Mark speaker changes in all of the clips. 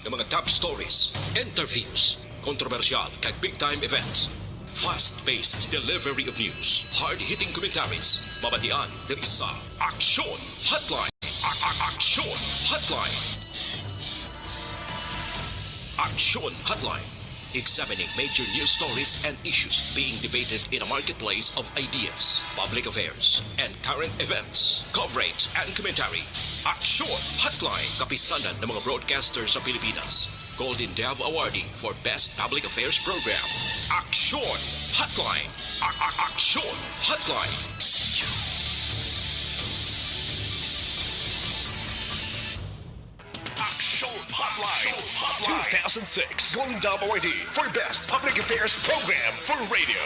Speaker 1: ng mga top stories, interviews, kontrobersyal kag big-time events. Fast-paced delivery of news, hard-hitting commentaries, mabatian ng isa, Aksyon Hotline. Aksyon Hotline. Aksyon Hotline. Examining major news stories and issues being debated in a marketplace of ideas, public affairs, and current events. Coverage and commentary. Aksyon Hotline. Kapisanan ng mga broadcasters sa Pilipinas. Golden Dove Awardee for Best Public Affairs Program. Aksyon Hotline. Aksyon Hotline. Aksyon Hotline. 2006 Golden Dove Awardee for Best Public Affairs Program for Radio.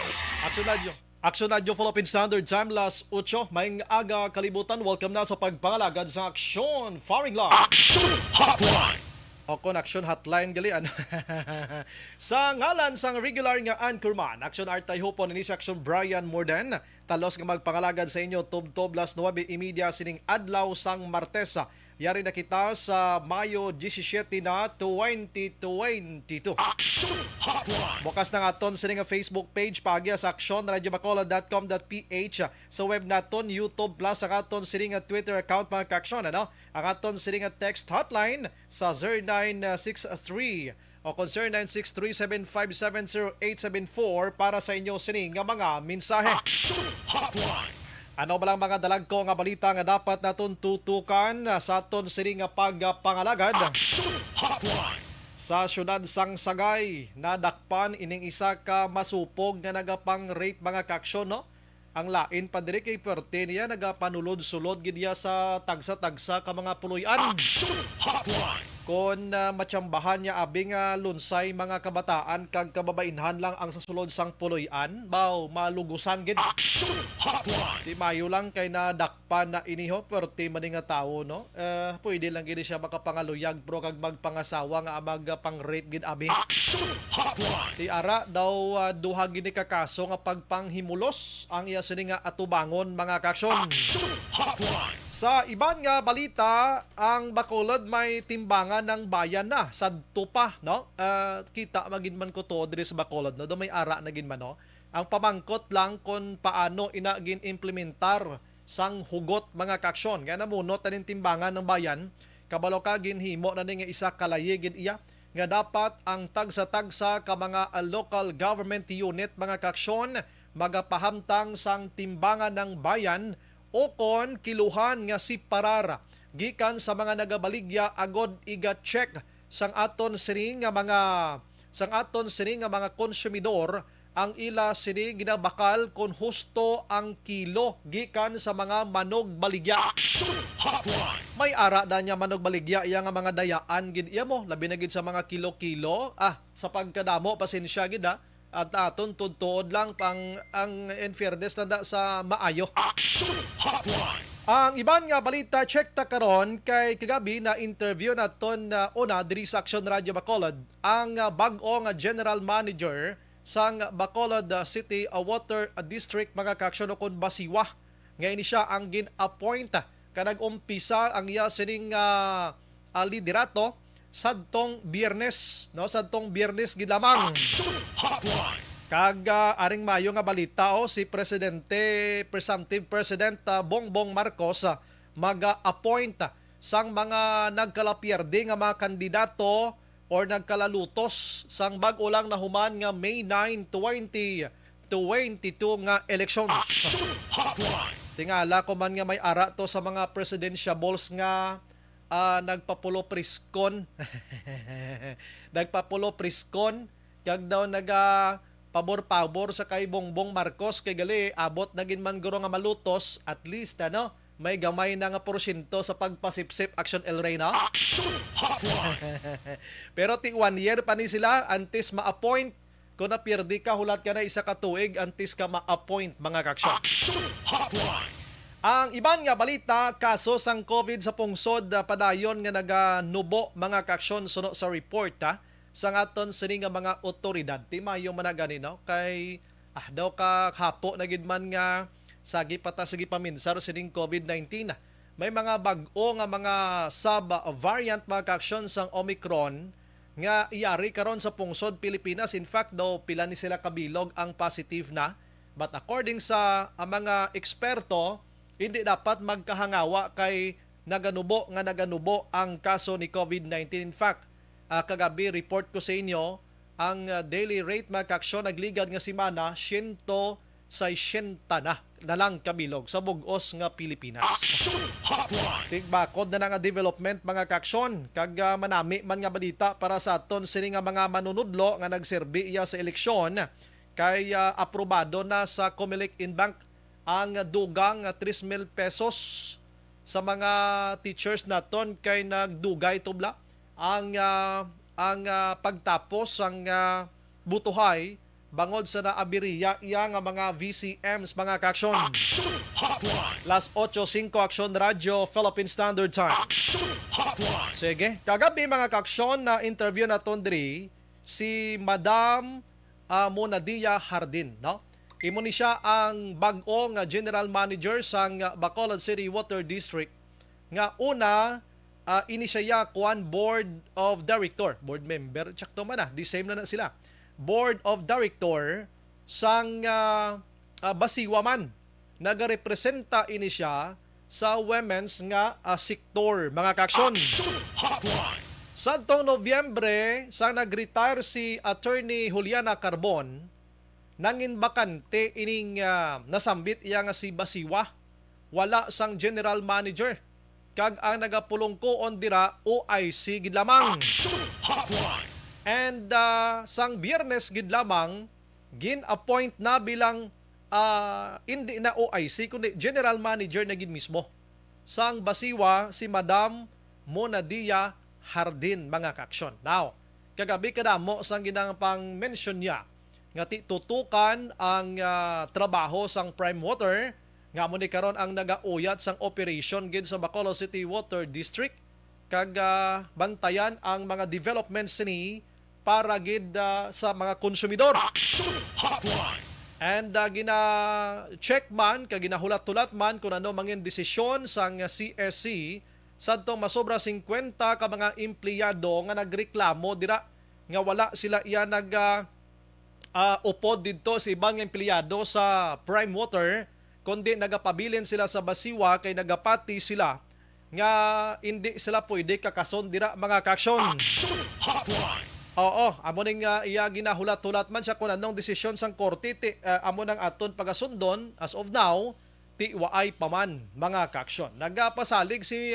Speaker 2: Aksyon Radyo Philippine Standard Time, las 8, maing aga kalibutan. Welcome na sa pagpangalagad sa Aksyon Firing Line.
Speaker 1: Aksyon Hotline.
Speaker 2: O kon Aksyon Hotline gali sa ngalan sang regular nga anchorman, Aksyon Artay Hupon ni si Aksyon Brian Morden. Talos nga magpangalagad sa inyo tub-tub las 9:30 sining adlaw sang Martes. Yari na kita sa Mayo 17 na 2022.
Speaker 1: Aksyon Hotline.
Speaker 2: Bukas na nga aton sa nga Facebook page pagya sa actionradiobacolod.com.ph, sa web naton YouTube Plus, ang aton sa nga Twitter account mga ka-aksyon, ang aton sa nga text hotline sa 0963 o kung 0963-757-0874 para sa inyo sining nga mga mensahe.
Speaker 1: Aksyon Hotline.
Speaker 2: Ano ba lang mga dalag ko nga balita nga dapat naton tutukan sa aton sining nga pagpangalagad?
Speaker 1: Aksyon Hotline.
Speaker 2: Sa syudad sang Sagay, nadakpan ining isa ka masupog nga nagapang-rape mga ka-aksyon, no? Ang lain pa diri kay perte niya nagapanulod-sulod gid niya sa tagsa-tagsa ka mga puloy-an.
Speaker 1: Aksyon Hotline.
Speaker 2: Kon matsambahan niya abing lunsay mga kabataan kag kababainhan lang ang sasulod sang puloy-an, baw malugusan gid.
Speaker 1: Aksyon Hotline.
Speaker 2: Di mayo lang kay nadakpan na iniho perte man nga tawo, no? Pwede lang gid siya makapangaluyag pro kag magpangasawa nga magpang-rape gid abi.
Speaker 1: Aksyon Hotline.
Speaker 2: Ti ara daw duha gini ka kaso nga pagpanghimulos ang iya sini nga atubangon mga ka-aksyon.
Speaker 1: Aksyon Hotline.
Speaker 2: Sa iban nga balita, ang Bacolod may timbangan ng bayan na sadto pa, no? Kita magin man ko to diri sa Bacolod, no? Do may ara na gin man, no? Ang pamangkot lang kung paano ina gin implementar sang hugot mga ka-aksyon. Kaya namunot tanin timbangan ng bayan, kabalo ka ginhimo na nga isa kalaye gid iya nga dapat ang tagsa-tagsa ka mga local government unit mga ka-aksyon magapahamtang sang timbangan ng bayan o kon kiluhan nga si parara gikan sa mga nagabaligya agod iga-check sang aton sini nga mga konsumidor ang ila sini ginabakal kon husto ang kilo gikan sa mga manog baligya.
Speaker 1: Aksyon Hotline.
Speaker 2: May ara da niya manog baligya iya nga mga dayaan gid iya mo labi na gid sa mga kilo-kilo sa pagkadamo pasensya gid at aton tudtuod lang pang ang in fairness na sa maayo.
Speaker 1: Aksyon Hotline.
Speaker 2: Ang iban nga balita check ta karon kay kagabi na interview naton una diri sa Aksyon Radio Bacolod ang bag-o nga general manager sang Bacolod City Water District mga ka-aksyon kon Basiwa. Ngayon siya ang gin-appoint kanag-umpisa ang iya sining liderato sadtong Biyernes, no? Sadtong Biyernes gid lamang.
Speaker 1: Aksyon Hotline.
Speaker 2: Kag aring mayo nga balita si Presumptive President Bongbong Marcos maga-appoint sang mga nagkalapierde nga mga kandidato or nagkalalutos sang bag-o lang na human nga May 9, 2022 nga elections.
Speaker 1: Aksyon Hotline.
Speaker 2: Tingala ko man nga may ara to sa mga presidentiables nga nagpapulo priskon. Nagpapulo priskon kag daw naga pabor-pabor sa kay Bongbong Marcos kay gali abot na gin man guro nga malutos at least may gamay na nga porsyento sa pagpasipsip Action El Reyna.
Speaker 1: Aksyon Hotline.
Speaker 2: Pero 1 year pa ni sila antes ma-appoint. Kung napirdi ka, hulat ka na isa ka tuig antes ka ma-appoint mga ka-aksyon.
Speaker 1: Aksyon Hotline.
Speaker 2: Ang iban nga balita, kaso sang COVID sa pungsod padayon nga naganubo mga ka-aksyon suno sa report sa ngaton sini nga mga otoridad. Ti mayo managani no kay daw ka hapo na gid man nga sagi paminsar sining COVID-19. May mga bag-o nga mga sub-variant mga ka-aksyon sang Omicron nga iyari karon sa pungsod Pilipinas. In fact daw pila ni sila kabilog ang positive na, but according sa mga eksperto, hindi dapat magkahangawa kay naganubo ang kaso ni COVID-19. In fact, kagabi report ko sa inyo ang daily rate mga kaaksyon nagligad nga semana 160 na lang kabilog sa bug-os nga Pilipinas. Tigbakod na nga development mga kaaksyon kag manami man nga balita para sa aton sini nga mga manunudlo nga nagserbi iya sa eleksyon kay aprobado na sa Comelec Inbank ang dugang 3,000 pesos sa mga teachers naton kay nagdugay tubla ang pagtapos ang butuhay bangod sa naabiriya iya nga mga VCMs mga kaaksyon. Las 8:05 Aksyon Radio Philippine Standard Time. Sige, kagabi mga kaaksyon na interview naton diri si Madam Monadia Hardin, no? Imo ni siya ang bag-o nga General Manager sang Bacolod City Water District nga una ini siya kuan Board of Director, board member, tsakto man na, the same na sila. Board of Director sang Basiwa man. Nagarepresenta ini siya sa women's nga sektor mga kaaksyon. Sa Nobyembre, sang nag-retire si Attorney Juliana Carbon, nangin bakante ining nasambit iya nga si Basiwa. Wala sang general manager. Kag ang nagapulong ko on dira OIC gid lamang. And sang Biyernes gid lamang gin-appoint na bilang hindi na OIC kundi general manager na gid mismo sang Basiwa si Madam Monadia Hardin mga kaaksyon. Now, kagabi kadamo sang ginang pang mention niya nga tutukan ang trabaho sang Prime Water nga mo ni karon ang nagauyat sang operation gid sa Bacolod City Water District kag bantayan ang mga developments ni para gid sa mga konsumidor. And gina-check man, kag ginahulat-hulat man kung ano mangin desisyon sang CSC sadtong masobra 50 ka mga empleyado nga nagreklamo dira nga wala sila iya upod didto sa ibang empleyado sa Prime Water kundi nagapabilin sila sa Basiwa kay nagapati sila nga hindi sila pwede kakason dira mga kaaksyon. Oo, amo ning iya ginahulat-hulat man siya kung anong desisyon sang korte amo nang aton pagasundon as of now ti waay paman mga kaaksyon. Nagapasalig si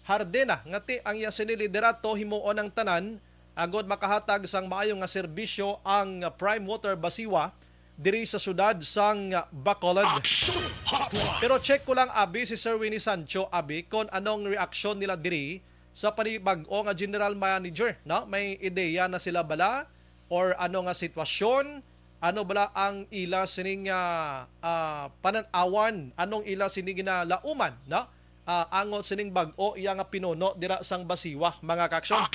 Speaker 2: Hardena nga ti ang iya siniliderato himuon ang tanan agod makahatag sang maayong nga serbisyo ang Prime Water Basiwa diri sa syudad sang Bacolod. Pero check ko lang abi si Sir Winnie Sancho abi kung anong reaksyon nila diri sa panibag-o nga general manager, no? May ideya na sila bala or ano nga sitwasyon, ano bala ang ila sining pananawan, anong ila sining ginalauman, no? Angot sining bag-o iya nga pinuno dira sang Basiwa mga kaaksyon.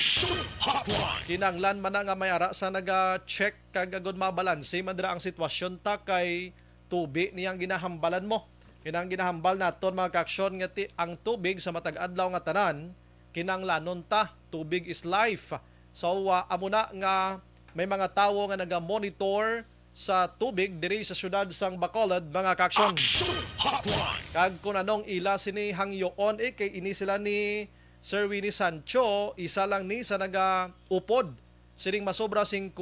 Speaker 2: Kinanglan man nga mayara sa naga-check kag agud mabalanse man dira ang sitwasyon ta kay tubi niyang ginahambalan mo. Kinang ginahambal naton mga kaaksyon nga ang tubig sa matag adlaw nga tanan kinanglanon ta, tubig is life. So amo na nga may mga tawo nga naga-monitor sa tubig diri sa syudad sang Bacolod mga kaaksyon. Kag kung anong ila sini hangyoon kay ini sila ni Sir Winnie Sancho, isa lang ni sa naga-upod sining masobra 50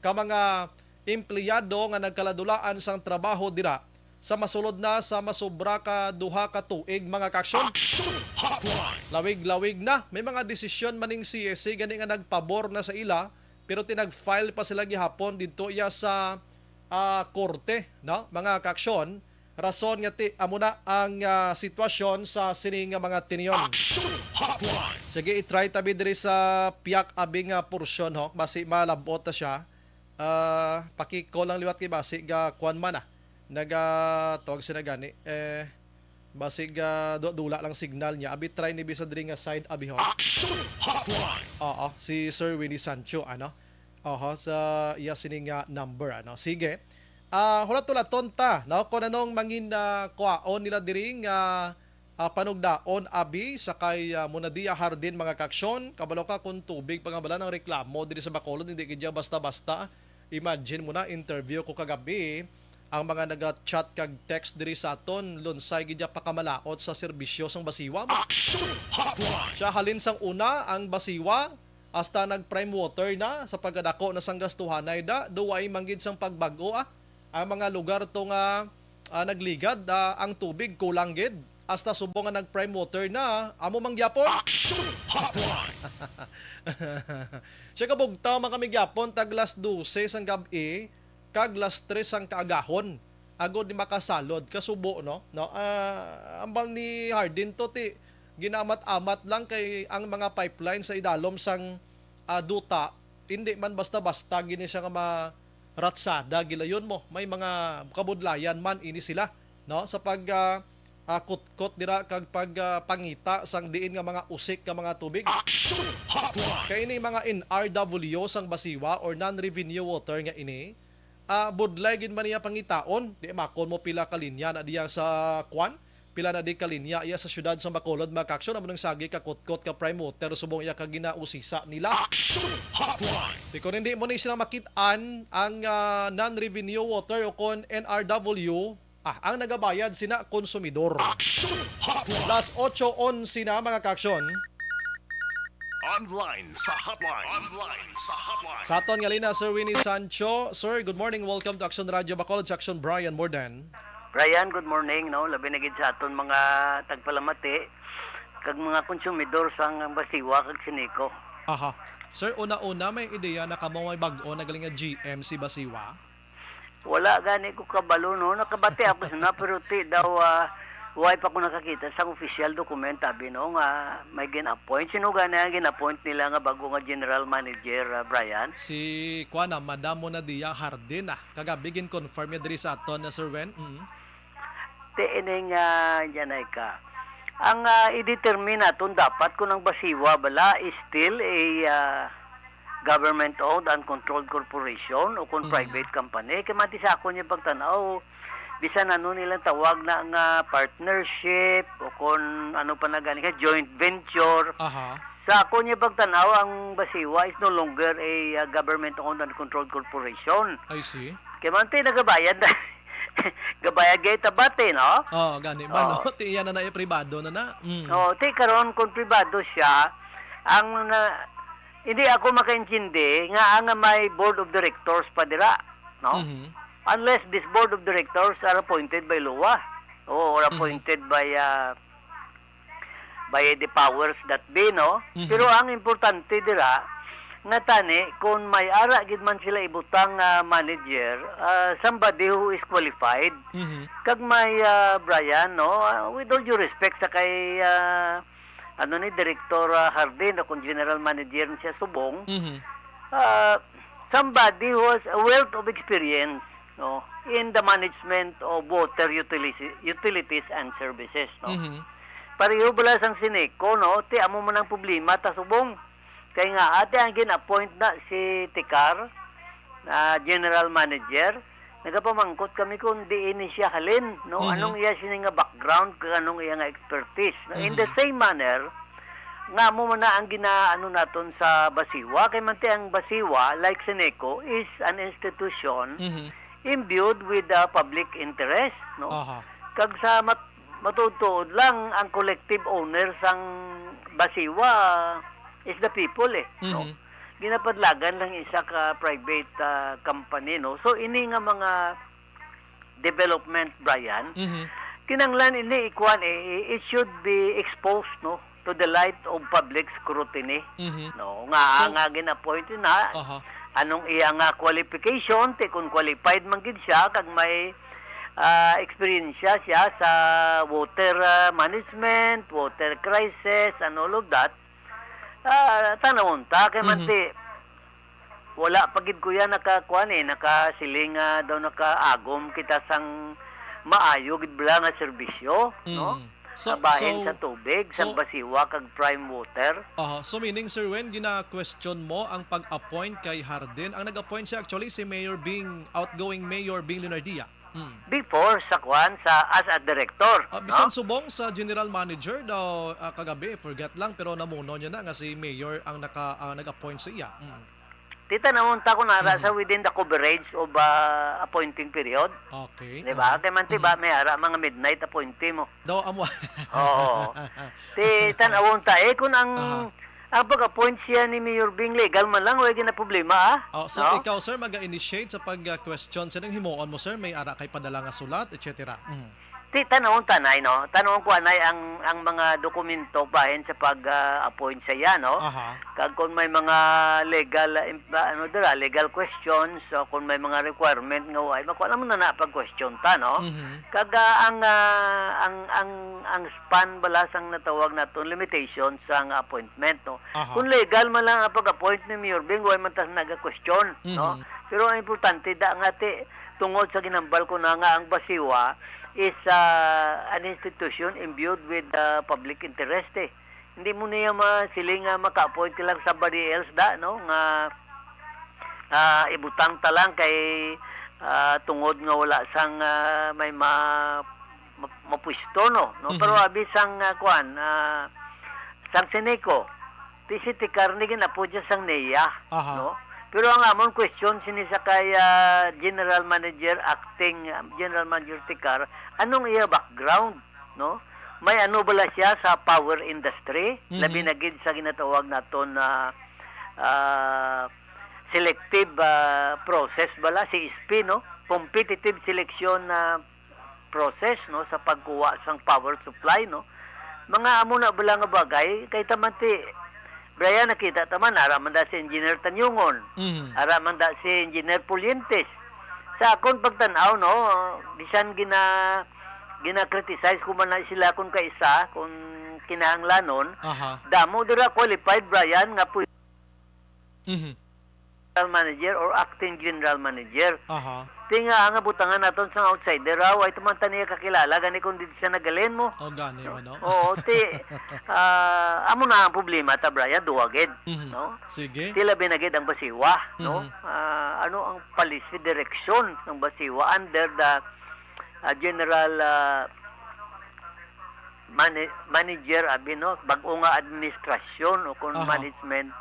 Speaker 2: ka mga empleyado nga nagkaladulaan sang trabaho dira sa masulod na sa masobra ka duha ka tuig mga kaaksyon. Lawig-lawig na. May mga desisyon maning CSC gani nga nagpabor na sa ila pero tinag-file pa sila gihapon dito iya sa korte, no? Mga kaaksyon. Rason nga amo na ang sitwasyon sa sining mga tiniyon. Sige, i-try tabi diri sa piyak abing porsyon ho. Basi malabot ta siya. Pakiko lang liwat kay basi ga kuan man tawag sila gani basig dula lang signal niya abi try ni bisa diri nga side abi ho. Oo, si Sir Winnie Sancho sa iya sining number sige. Hulat-hulaton ta no kung anong mangin kwaon nila diri nga panugdaon abi sakay Munadiya Hardin mga kaksyon, kabalo ka kung tubig pangabala ng reklamo diri sa Bacolod, hindi kidya basta-basta. Imagine mo na, interview ko kagabi ang mga naga-chat kag text diri sa aton, lunsay gidya pakamalaot sa serbisyo sang Basiwa. Siya halin sang una ang Basiwa hasta nag-prime water na sa pagdako na sang gastuhanay da, duway manggid sang pagbago ang mga lugar to nga nagligad ang tubig kulang gid. Hasta subong nga nag-prime water na, amo mangyapon. Siya kabugtaw mga kami gyapon taglas 12 sang gabi, kag las 3 sang kaagahon. Agod ni makasalod kasubo no. Ambal ni Hardin to ti ginamat-amat lang kay ang mga pipeline sa idalom sang duta, hindi man basta-basta gini siya nga maratsada gilayon mo. May mga kabudlayan man ini sila no sa pag kutkot dira kag pagpangita sang diin nga mga usik nga mga tubig. Kay ini mga NRW sang Basiwa or non-revenue water nga ini, budlay gid man niya pangitaon, di makon mo pila ka linya na diya sa kwan, pila na di ka linya iya sa syudad sa Bacolod mga kaksyon, amo nang sagi ka kutkot ka prime water subong iya ka ginausisa nila. Di ko hindi mo ni sila makit-an ang non-revenue water o kon NRW. Ang nagabayad sina konsumidor. Las 8:11 na mga kaksyon.
Speaker 3: Online sa hotline.
Speaker 2: Sa aton nga lina, Sir Winnie Sancho. Sir, good morning. Welcome to Action Radio Bacolod, Action Brian Mordan.
Speaker 4: Brian, good morning. No, labi na gid sa aton mga tagpalamati kag mga konsumidor sang Basiwa kag Sineco.
Speaker 2: Aha. Sir, una-una may ideya na kamo may bag-o na galing nga GM si Basiwa?
Speaker 4: Wala gani ko kabalo no, nakabati ako sa na pero ti daw why pa ko nakakita sa official document abi no nga may gin-appoint. Sino gani ang gin-appoint nila nga bago nga general manager, Brian?
Speaker 2: Si Kuana, Madam Munadiya Hardin kagabi gin confirm niya diri sa aton na Sir Wen.
Speaker 4: Ti ining janay ka. Ang i-determine naton dapat kung ang Basiwa bala is still a government-owned and controlled corporation o kung private company. Kaya mati sa ako niya pagtanaw, bisan ano nilang tawag na nga partnership o kung ano pa na gani ka, joint venture.
Speaker 2: Aha.
Speaker 4: Sa ako niya pagtanaw, ang Basiwa is no longer a government-owned and controlled corporation.
Speaker 2: I see.
Speaker 4: Kaya mati nagabayad na. Gabayad gay tabate, no?
Speaker 2: Gani ba no? Ti iya na pribado na.
Speaker 4: Ti karon kung pribado siya, ang hindi ako makaintindi nga ang may board of directors pa dira, no? Unless this board of directors are appointed by LOA or appointed by the powers that be, no? Pero ang importante dira nga tani kung may ara gid man sila ibutang manager, somebody who is qualified. Kag may Brian, no? With all due respect sa kay Director Hardin o kung general manager siya subong, somebody who has a wealth of experience, no, in the management of water utilities and services, no. Pareho bala sang Sineco, no, ti amo man ang problema ta subong. Kay nga ate ang gin-appoint na si Tikar na general manager, nagapamangkot kami kung di ini siya halin, no? Anong iya siya nga background, kung anong iya nga expertise. No? In the same manner, nga mo man na ang ginaano naton sa Basiwa, kay manti ang Basiwa, like Sineco, is an institution imbued with public interest, no? Kag sa matutuod lang, ang collective owner sang Basiwa is the people, no? Ginapadlagan lang isa ka private company, no? So ini nga mga development, Brian, kinanglan ini ikuan it should be exposed, no, to the light of public scrutiny, no? Nga gina-appoint na anong iya nga qualification, ti kung qualified man gid siya kag may experience siya sa water management, water crisis, and all of that. Tanawon ta kay manti wala pagid ko yan nakasiling daw nakaagom kita sang maayo gid bala nga serbisyo, no? Bahin sa tubig, sang Basiwa kag prime water.
Speaker 2: So meaning Sir Wen, gina-question mo ang pag-appoint kay Hardin. Ang nag-appoint siya actually si outgoing Mayor Bing Leonardia.
Speaker 4: before sa kwan sa as a director.
Speaker 2: Bisan subong sa general manager daw kagabi, forget lang pero namuno niya na nga si mayor ang nag-appoint sa iya.
Speaker 4: Tita namunta ko na sa within the coverage of appointing period.
Speaker 2: Okay.
Speaker 4: Di ba? Kaya man tiba may ara mga midnight appointee mo.
Speaker 2: Daw amo.
Speaker 4: Oo. Tita namunta kung ang pag-appoint siya ni Mayor Bing legal man lang, wala na problema
Speaker 2: So ikaw sir mag-initiate sa pag-question sa nang himuon mo sir, may ara kay padala nga sulat, etc.
Speaker 4: Ti tanong tanay no. Tanong ko anay ang mga dokumento bahin sa pag-appoint sa iya no. Kag kung may mga legal legal questions o kung may mga requirement nga way makuha mo na pag-question ta no. Kag ang span balasang natawag naton limitations sa appointment no. Kung legal man lang ang pag-appoint ni Mayor Bing way man tas naga-question no. Pero ang importante da nga ti tungod sa ginambal ko na nga ang basiwa is an institution imbued with public interest Hindi mo niya masiling maka-appoint lang somebody else no nga ibutang ta lang kay tungod nga wala sang may mapwisto no pero abi sang kuan sang Seneco city karnigin apo dyan sang NEA no. Pero ang amon question sinisa kay General Manager acting General Manager Tikar, anong iya background, no? May ano bala siya sa power industry, labi na gid sa ginatawag naton na selective process bala CSP no, competitive selection process no sa pagkuha sang power supply no. Mga amo na bala nga bagay kay tamanti Brian, nakita taman, araman da si Engineer Tanyungon, araman da si Engineer Pulientes. Sa akong pagtanaw, no, bisan gina-criticize ko man na sila kung kaisa, kung kinahanglanon, damo dira qualified, Brian, nga po general manager or acting general manager. Tinga ang butangan naton sa outsider raw ay tumanta niya kakilala gani kung di siya nagalin mo.
Speaker 2: Gani mo no.
Speaker 4: Oo, amo na ang problema ta Brian duwagid, no?
Speaker 2: Sige.
Speaker 4: Tila binagid ang basiwa, no? Ano ang policy direction ng basiwa under the general manager no bag-o nga administrasyon o kung management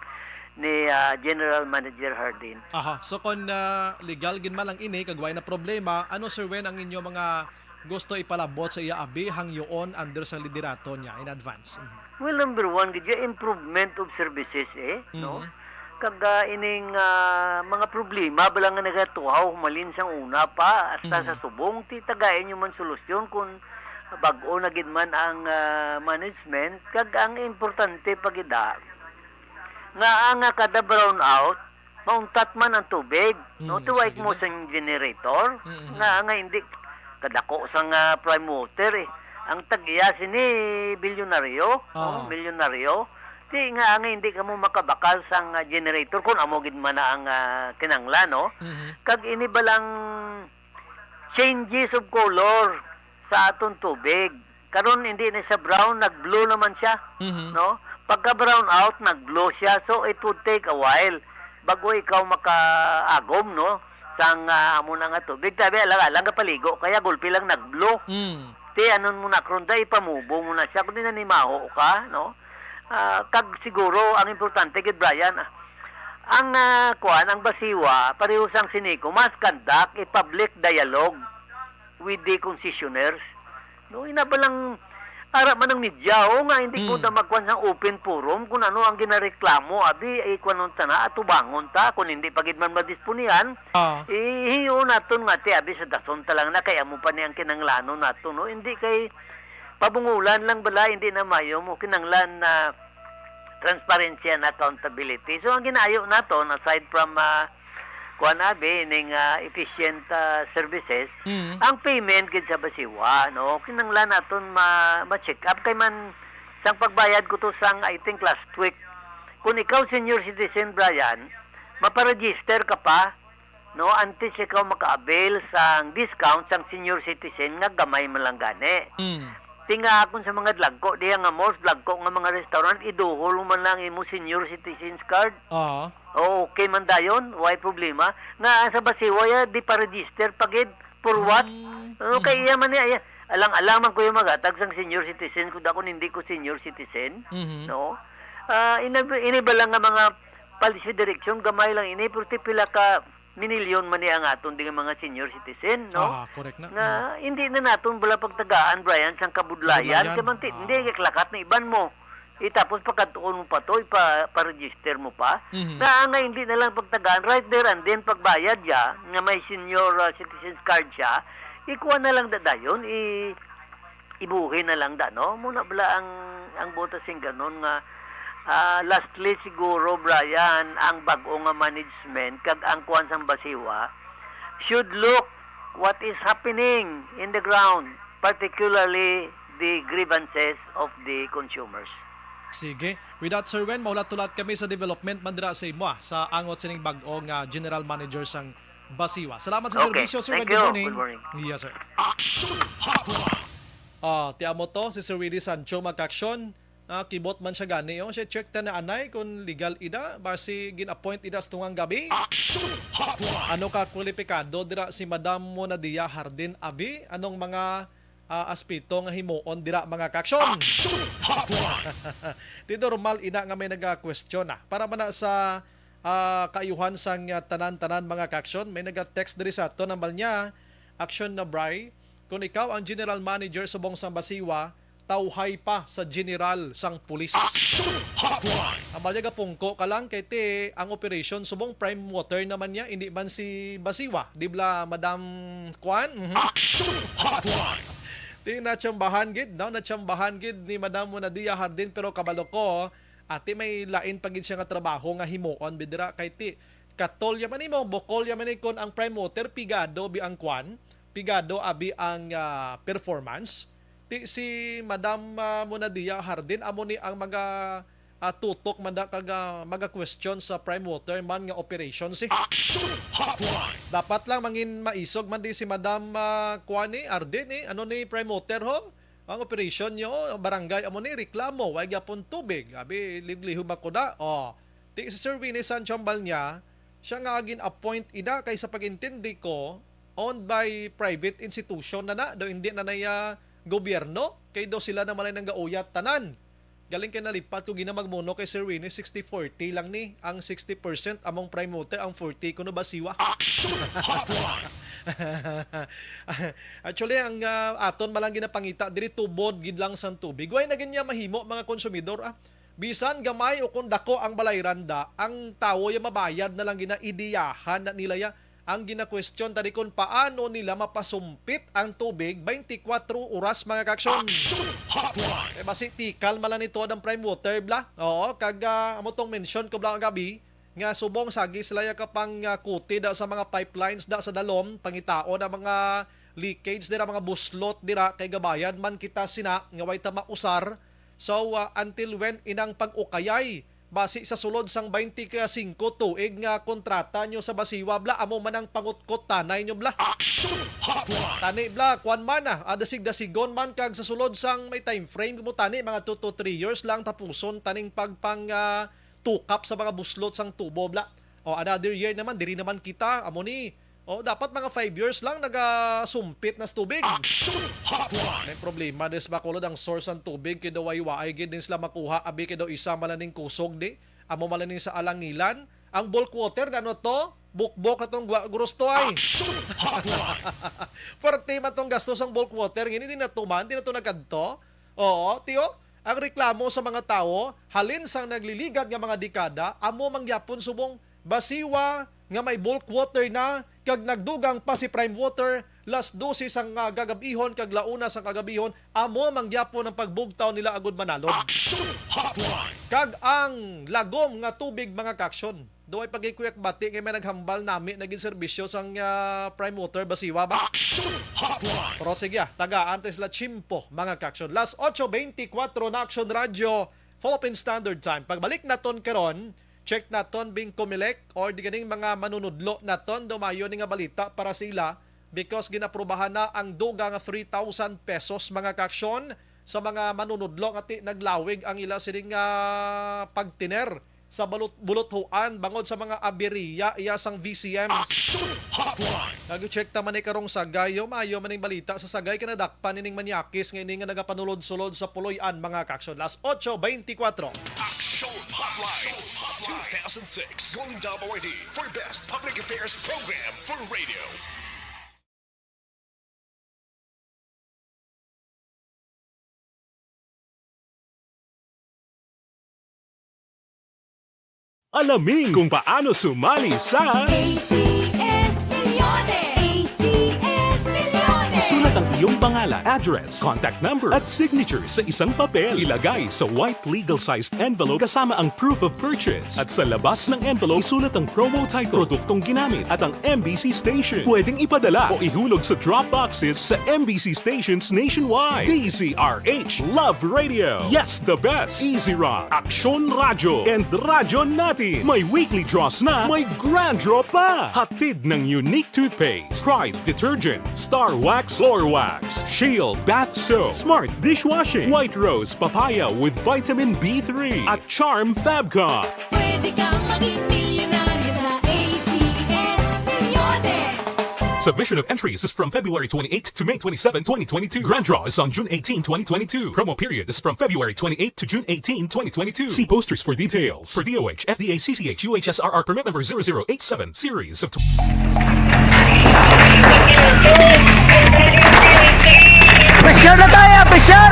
Speaker 4: ni General Manager Hardin.
Speaker 2: So kung legal gin man lang ini kagway na problema, ano sir Wen ang inyo mga gusto ipalabot sa iya abi hangyoon under sa liderato niya in advance?
Speaker 4: Well, number one, gidya improvement of services no? Kaga ining mga problema balang nga nagatuhaw malin sang una pa hasta sa subong ti tagayin yung man solusyon kung bag-o na gid man ang management kag ang importante pagida nga ang kada brown out mauntat man ang tubig no tuwait mo sa generator nga hindi kadako sang prime water ang tagya sini bilyonaryo milyonaryo ti nga hindi ka mo makabakal sang generator kung amo gid man ang kinanglan no kag ini balang changes of color sa aton tubig karon hindi na sa brown nag-blue naman siya no pagka brown out, nag-glow siya. So, it would take a while bago ikaw makaagom, no? Sang amo na nga tubig. Tabi, alang ka paligo. Kaya gulpi lang nag-blow. Ti, anon mo na kronda, ipamubo mo na siya. Kung dinanimaho ka, no? Kag siguro, ang importante kay Brian, ang ang basiwa, pareho sang Seneco, must conduct a public dialogue with the concessionaires. No, inabalang ara man ang media nga hindi ko na magkuhan sa open forum kung ano ang ginareklamo abi ay kunon ta na atubangon ta kung hindi pagid man madisponihan ihiyo naton nga ti abi sa dason ta lang na kaya mo pa niyang kinanglano nato no hindi kay pabungulan lang bala hindi na mayo mo kinanglan na transparency and accountability so ang ginaayo naton aside from kuanabi ning efficient services ang payment gid sa basiwa no kinanglan naton ma-check up kay man sang pagbayad ko to sang I think last week kung ikaw senior citizen Brian maparegister ka pa no antes ikaw maka-avail sang discount sang senior citizen nga gamay man lang gani tinga akon sa mga dlagko diya nga most dlagko nga mga restaurant iduhol man lang imo senior citizens card okay man dayon why problema nga sa basiwa ya di pa register pagid For what? Ano kay iya man niya? Alang-alaman ko yung magatag sang senior citizen kung ako hindi ko senior citizen. No? Iniba lang nga mga policy direction, gamay lang ini, pero pila ka minilyon man niya ang aton di mga senior citizen, no?
Speaker 2: Correct na.
Speaker 4: Nga hindi na naton bala pagtagaan, Brian, sang kabudlayan.
Speaker 2: Kabudlayan.
Speaker 4: Hindi kaklakat na iban mo. Tapos pagkatuon mo pa to, pa-register mo pa. Na nga hindi na lang pagtagaan, right there and then pagbayad ya, nga may senior citizens card siya, ikuha na lang dayon, ibuhin na lang no? Muna bala ang botas yung ganon nga. Lastly siguro, Brian, ang bago nga management kag ang kuwan sang basiwa should look what is happening in the ground, particularly the grievances of the consumers.
Speaker 2: Sige. With that, Sir Wen, maulat-tulat kami sa development mandira sa imo sa angot sining bag-o nga general manager sang basiwa. Salamat sa serbisyo, Sir Wen.
Speaker 4: Thank you.
Speaker 2: Good morning. Yes, sir. Tiamo to si Sir Willie Sancho magkaksyon. Kibot man siya gani. Siya check ta na anay kung legal ida basi gin-appoint ida sa tungang gabi. Ano ka kwalipikado dira si Madam Monadia Hardin Abi? Anong mga aspito nga himuon dira mga kaksyon? Di normal ina nga may naga-question para man sa kaayuhan sang tanan-tanan mga kaksyon. May naga-text diri sa ato nambal niya, action na Bray, kung ikaw ang general manager sa Bong Sambasiwa, tauhay pa sa general sang pulis. Ang balyaga pungko ka lang kay te ang operation subong prime water naman niya, hindi man si Basiwa. Di bla Madam Kwan? Di natsambahan gid, no? Natsambahan gid ni Madam Monadia Hardin, pero kabalo ko, ati may lain pagid siya nga trabaho nga himuon bidira kay ti katolya man imo, bokolya man kon ang prime water pigado bi ang Kwan, pigado abi ang performance. Si Madam Monadia Hardin amo ni ang tutok maga question sa prime water man nga operation si. Dapat lang mangin maisog man di si Madam Kuani Hardin ano ni prime water ho ang operation nyo barangay amo ni reklamo way gyapon tubig abi ligliho ba ko da ti si Sir Winnie Sanchambal niya siya nga agin appoint ida kay sa pagintindi ko owned by private institution na do hindi na naya gobyerno, kay daw sila na malay ng gauyat tanan. Galing kay nalipat ko ginamagmuno kay Sir Winnie, 60-40 lang ni. Ang 60% among prime water, ang 40 kuno Basiwa. Actually, ang aton malang ginapangita, diri tubod gid lang sang tubig. Way na ganyan mahimo mga konsumidor. Bisan gamay o kung dako ang balayran ang tawo yung mabayad na lang ginaidiyahan na nila ya. Ang gina-question tadi kung paano nila mapasumpit ang tubig 24 oras mga kaksyon. Basi tikal malan ito ang prime water bla. Oo, kag amo tong mention ko bla gabi nga subong sagi sila ya kapang kuti da sa mga pipelines da sa dalom pangitao na mga leakage dira mga buslot dira kay gabayan man kita sina nga way ta mausar. So until when inang pag-ukayay basi sa sulod sang 25 tuig nga kontrata nyo sa Basiwa bla amo man ang pangutkot tanay nyo bla. Tani bla kwan man dasig-dasigon man kag sa sulod sang may time frame mo tani mga 2 to 3 years lang tapuson taning pagpang tukap sa mga buslot sang tubo bla. Another year naman diri naman kita amo ni dapat mga 5 years lang nagasumpit na tubig. May problema des bakulod ang source ng tubig kay daw waay gid din sila makuha abi kay daw isa malaning kusog di. Amo malaning sa alangilan. Ang bulk water ano to? Bukbok na tong gurusto ay. Parte man tong gastos ang bulk water ngini din natuman, di na to nagkadto. Tiyo, ang reklamo sa mga tao halin sang nagliligad nga mga dekada amo mangyapon subong Basiwa nga may bulk water na kag nagdugang pa si prime water last dosis ang gagabihon kag launa sang kagabihon amo mangyapon ang pagbugtaw nila agud manalod. Kag ang lagom nga tubig mga kaksyon doay pagikuyak bati nga may naghambal nami naging serbisyo sang prime water Basiwa ba. Pero sige tagaan sila chimpo mga kaksyon. Last 8:24 na Action Radio Philippine Standard Time. Pagbalik naton karon check naton bing Comelec or di ganing mga manunudlo naton dumayo ni nga balita para sila because ginaprubahan na ang duga nga 3,000 pesos mga kaksyon sa mga manunudlo nga naglawig ang ila sining pagtiner sa buluthuan bangod sa mga aberiya iya sang VCM.
Speaker 1: Action Hotline.
Speaker 2: Nag-check naman ni karong sagay, yung maayo man ang balita sa sagay kinadakpan nining manyakis ngayon nga nagapanulod-sulod sa puloy-an mga kaksyon. Las 8:24.
Speaker 1: Action Hotline 2006 Golden Dome Awardee for Best Public Affairs Program for Radio.
Speaker 3: Alamin kung paano sumali sa
Speaker 5: ACS Millones! ACS Millones!
Speaker 3: isulat ang iyong pangalan, address, contact number at signature sa isang papel. Ilagay sa white legal-sized envelope kasama ang proof of purchase. At sa labas ng envelope, isulat ang promo title, produktong ginamit at ang MBC station. Pwedeng ipadala o ihulog sa drop boxes sa MBC stations nationwide. DZRH Love Radio. Yes, the best. Easy Rock, Aksyon Radyo, and Radyo Natin. May weekly draws na, may grand draw pa. Hatid ng unique toothpaste, Pride Detergent, Star Wax Floor Wax, Shield Bath Soap, Smart Dishwashing, White Rose Papaya with Vitamin B3, at Charm Fabcon.
Speaker 5: Pwede kang maging milyonaryo sa ACS Millones!
Speaker 3: Submission of entries is from February 28 to May 27, 2022. Grand draw is on June 18, 2022. Promo period is from February 28 to June 18, 2022. See posters for details. For DOH, FDA, CCH, UHSRR permit number 0087, series of...
Speaker 6: Pressure na tayo! Pressure!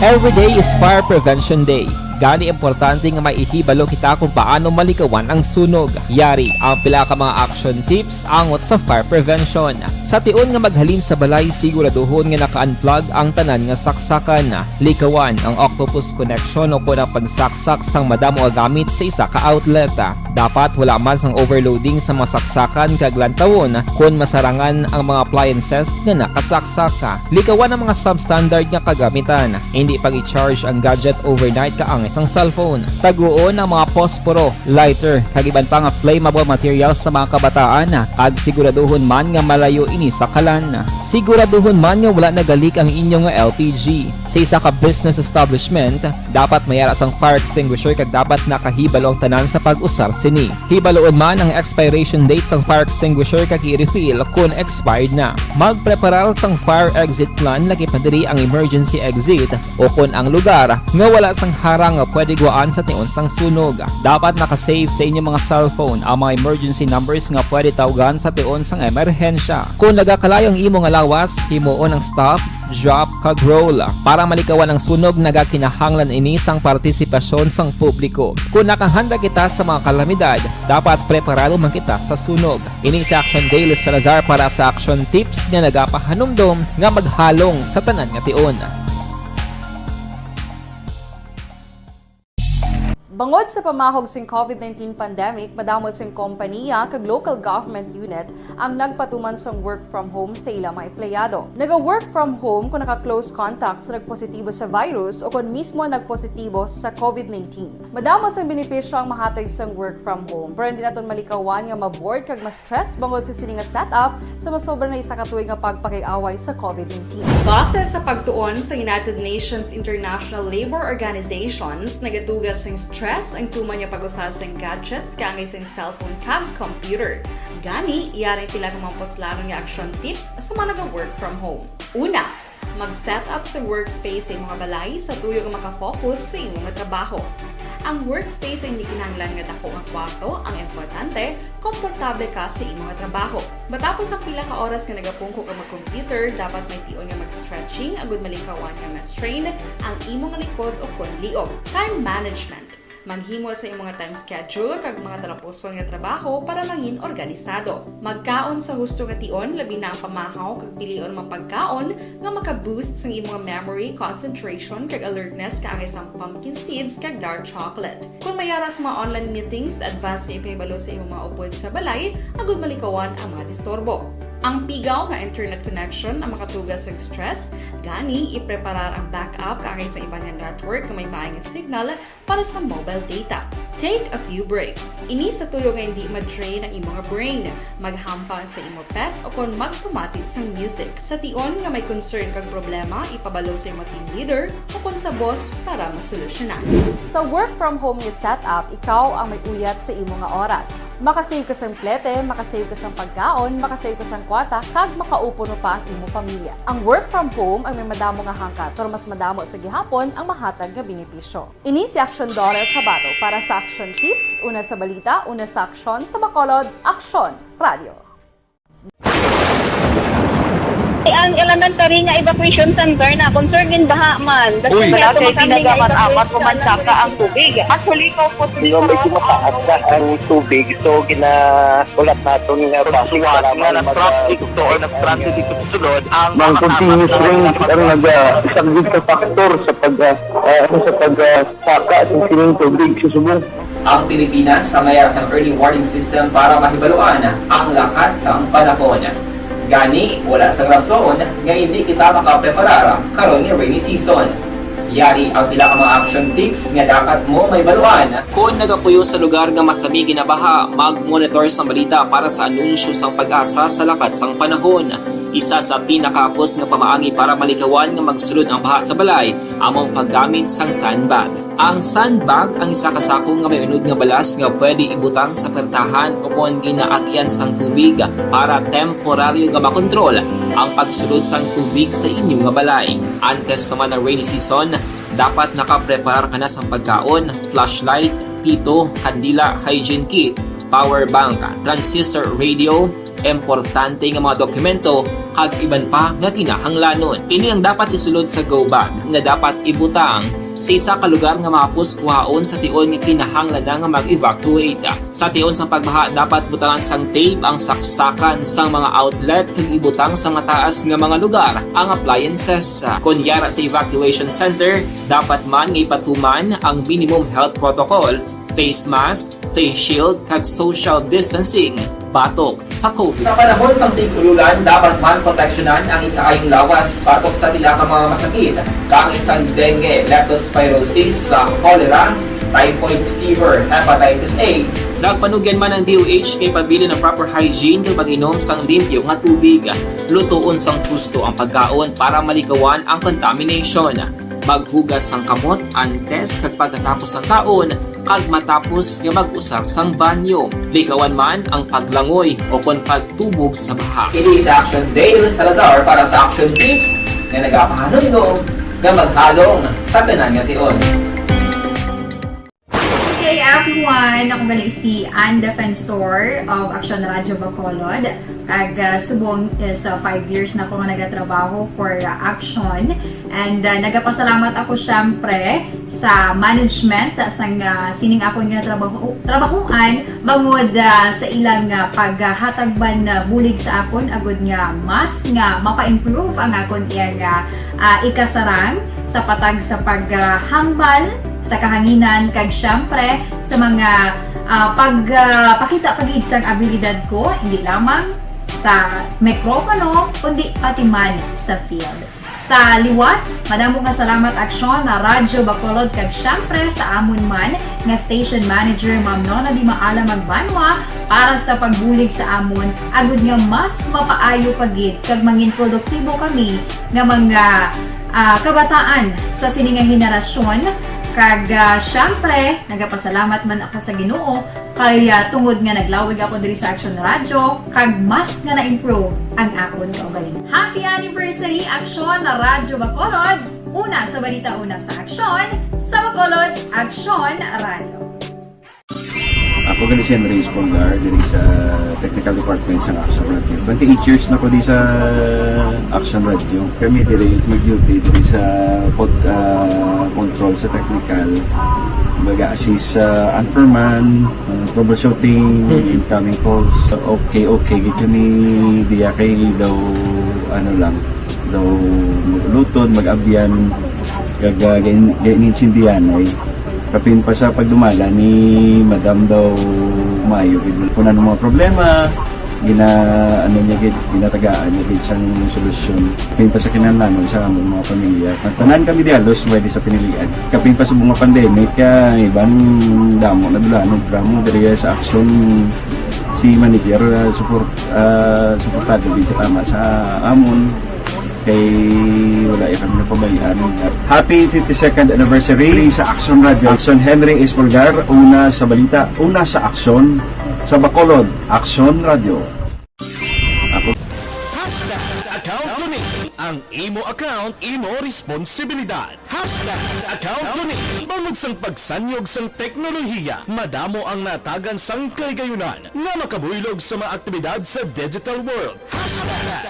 Speaker 6: Every day is Fire Prevention Day. Gani importante nga maihibalo kita kung paano malikawan ang sunog. Yari ang pila ka mga action tips angot sa fire prevention. Sa tion nga maghalin sa balay, siguraduhon nga naka-unplug ang tanan nga saksakan. Likawan ang octopus connection o kung ang pagsaksak sang madamo nga gamit sa isa ka outlet. Dapat wala man sang overloading sa mga saksakan kag lantawon kung masarangan ang mga appliances nga nakasaksaka. Likawan ang mga substandard nga kagamitan. Hindi pag i-charge ang gadget overnight kaang isang cellphone. Taguon ang mga posporo, lighter, kag iban pa nga flammable materials sa mga kabataan. Kag siguraduhon man nga malayo ini sa kalan. Siguraduhon man nga wala nagalik ang inyong LPG. Sa isa ka business establishment, dapat mayara sang fire extinguisher kag dapat nakahibalo ang tanan sa pag-usar sini. Hibaloon man ang expiration date sang fire extinguisher kag i-refill kung expired na. Magpreparar sang fire exit plan lagi pa diri ang emergency exit o kung ang lugar nga wala sang harang nga pwede guaan sa tion sang sunog. Dapat nakasave sa inyong mga cellphone ang mga emergency numbers nga pwede tawagan sa tion sang emerhensya. Kung nagakalayo ang imong alawas, himuon ang stop, drop, kag roll. Para malikawan ang sunog, nagakinahanglan ini sang partisipasyon sang publiko. Kung nakahanda kita sa mga kalamidad, dapat preparado man kita sa sunog. Ini sa Action Daily Salazar para sa action tips nga nagapahanumdom nga maghalong sa tanan nga tion.
Speaker 7: Bangod sa pamahog sing COVID-19 pandemic, madamo sing kompanya kag local government unit ang nagpatuman sang work from home sa ilang mga empleyado. Naga-work from home kung naka-close contact sa nagpositibo sa virus o kung mismo nagpositibo sa COVID-19. Madamo sang benepisyo ang mahatag sang work from home, pero hindi naton malikawan nga ma-bored kag ma-stress bangod sa sini nga setup sa masobra na isa ka tuig nga pagpakiaway sa COVID-19. Base sa pagtuon sa United Nations International Labour Organizations, nagatugas sing stress ang tuman niya pag-usar sa gadgets kangay sa cellphone kag computer. Gani, iyaring tila ng mga poslano nga action tips sa mga nag-work from home. Una, mag-set up sa workspace sa mga balay sa tuyo nga makafocus sa imong trabaho. Ang workspace ay hindi kinahanglan nga dako ang kwarto, ang importante, komportable ka sa imong trabaho. Matapos ang pila ka oras nga nagapungko ka mag-computer, dapat may tion nga mag-stretching agud malikawan nga ma-strain ang imong likod o kon liog. Time management. Maghimo sa imong time schedule kag mga talapuson nga trabaho para maging organisado. Magkaon sa husto nga tion, labi na ang pamahaw kag pilion mang pagkaon nga maka-boost sa imong memory, concentration kag alertness kaangay sang pumpkin seeds kag dark chocolate. Kung mayaras mga online meetings, advance na ipahibalo sa imong mga upod sa balay, agud malikawan ang mga disturbo. Ang pigaw nga internet connection ang makatugas sa stress, gani ipreparar ang backup kaangay sa ibang network nga may maayong signal para sa mobile data. Take a few breaks. Ini sa tuyo nga hindi ma-drain ang imong brain. Maghampang sa imo pet o kung magpumatid sa music. Sa tion nga may concern kag problema, ipabalo sa imo team leader o kung sa boss para masolusyonan. Sa work from home nga setup, ikaw ang may uyat sa imo nga oras. Makasave ka sa plete, makasave ka sa pagkaon, makasave ka sa kwata, kag makaupo no pa ang imo pamilya. Ang work from home ay may madamo nga hangkat, pero mas madamo sa gihapon ang mahatag nga benepisyo. Ini si Action Dollar Kabato para sa Action Tips, una sa balita, una sa aksyon sa Bacolod, Action Radio.
Speaker 8: Ang elementary nga evacuation center na concern din baha man.
Speaker 9: Uy,
Speaker 8: Kasi pinagamat-amat kumansaka ang tubig. Actually, ko po
Speaker 9: Hindi mo medyo mataas na ang tubig. So, ulat natin nga basuhan nga ng traffic to or nag-traffic dito sa sunod. Ang continuous rain ang isang good factor sa pagsaka at sining tubig sa subong.
Speaker 6: Ang Pilipinas sa mayroon sa early warning system para mahibaluan ang lakas sa panahon. Gani, wala sa rason nga hindi kita makapreparar karon ni rainy season. Yari ang pila ka mga action tips nga dapat mo may baluan. Kung nagapuyo sa lugar nga masabi ginabaha, mag-monitor sa balita para sa anunsyo sang pag-asa sa lakas sang panahon. Isa sa pinakapos nga pamaagi para malikawan nga magsulod ang baha sa balay, among paggamit sang sandbag. Ang sandbag ang isa kasakong nga may unod nga balas nga pwede ibutang sa pertahan o kung ginaagyan sang tubig para temporaryo nga makontrol ang pagsulod sang tubig sa inyong nga balay. Antes naman ng rainy season, dapat nakapreparar ka na sang pagkaon, flashlight, pito, kandila, hygiene kit, power bank, transistor radio, importante nga mga dokumento kag iban pa nga kinahanglanon. Ini ang dapat isulod sa go bag nga dapat ibutang sa isa ka lugar nga mapus kuhaon sa tion nga kinahanglan nga mag-evacuate. Sa tion sa pagbaha dapat butangan sang tape ang saksakan sang mga outlet kag ibutang sa mataas nga mga lugar ang appliances. Kunyara sa evacuation center, dapat man nga ipatuman ang minimum health protocol, face mask, face shield kag social distancing batok sa COVID. Sa panahon sa tig-ululan, dapat man proteksyonan ang ikaayong lawas batok sa tila ka mga masakit, kang isang dengue, leptospirosis, cholera, typhoid fever, hepatitis A. Nagpanugyan man ang DOH kay pabili ng proper hygiene kay pag-inom sang limpyo nga tubig. Lutuon sang gusto ang pagkaon para malikawan ang contamination. Maghugas sang kamot antes kag pagkatapos ang kaon kag matapos nga mag-usar sang banyo. Likawan man ang paglangoy o kon pagtubog sa baha. It is Action Dale Salazar para sa Action Tips nga nagapahanundong nga maghalong sa tanan nga tion.
Speaker 10: Hey everyone! Ako gali si Ann Defensor of Action Radio Bacolod. Kag subong is 5 years na ako nga nagatrabaho for Action. And nagapasalamat ako syempre sa management sang sining ako nga trabahuan bangod sa ilang paghatagban bulig sa akon agud nga mas nga mapa-improve ang akon iyang ikasarang sa patag sa paghambal sa kahanginan kag syempre sa mga pagpakita pagid sang abilidad ko hindi lamang sa mikropono kundi pati man sa field. Sa liwat, madamo nga salamat Aksyon na Radyo Bacolod kag syempre sa amon man nga station manager Ma'am Nona Di Maala Magbanwa para sa pagbulig sa amon agud nga mas mapaayo pagid kag mangin produktibo kami nga mga kabataan sa sining nga henerasyon. Kag syempre, nagapasalamat man ako sa Ginoo kay tungod nga naglawig ako diri sa Action Radio kag mas nga na-improve ang akon kaugalingon. Happy anniversary Action na Radyo Bacolod! Una sa balita, una sa aksyon, sa Bacolod, Action Radio.
Speaker 11: Ako gali si Enrique Polgar diri sa Technical Department sa Action Radio. 28 years na ko di sa Action Radio. Kami diri mag-duty diri sa control sa technical. Mag-assist sa anchorman, troubleshooting, incoming calls. Okay. Gito ni diya kay daw daw lutod, mag-abyan, ganinsindihan ay kapin pa sa pagdumala ni Madam daw Mayo. Kung ano mga problema, ano niya gid, ginatagaan niya gid siyang solusyon. Kapin pa sa kinahanglan sa among mga pamilya. Tanan kami dialos pwede sa pinilian. Kapin pa sa mga pandemic ibang damo na dulanog drama diri sa action si manager suportado dito tama sa amon kay wala kami napabayaan. Happy 52nd anniversary sa Action Radio. Action Henry Espolgar, una sa balita, una sa aksyon sa Bacolod. Action Radio.
Speaker 3: Account ko ni ang imo account, imo responsibilidad. Account ko ni bangod sang pagsanyog sang teknolohiya, madamo ang natagan sang kaygayunan nga makabuylog sa mga aktibidad sa digital world.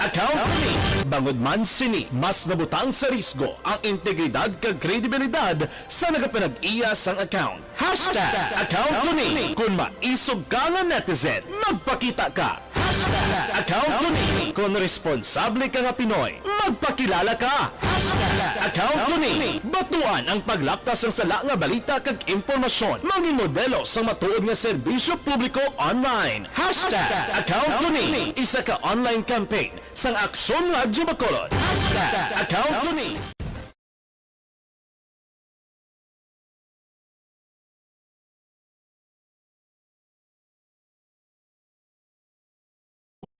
Speaker 3: Account ko ni bangod man sini mas nabutang sa risgo ang integridad kag kredibilidad sa nagapanag-iya sang account. Account ko ni kung maisog ka nga netizen, magpakita ka. Account ko ni kung responsable ka nga Pinoy, magpakilala ka. Account ko ni batuan ang paglaptas ng sala nga balita kag impormasyon, mangin modelo sa matuod nga serbisyo publiko online. Account ko ni isa ka online campaign sang Aksyon Radyo Bacolod. Account ko ni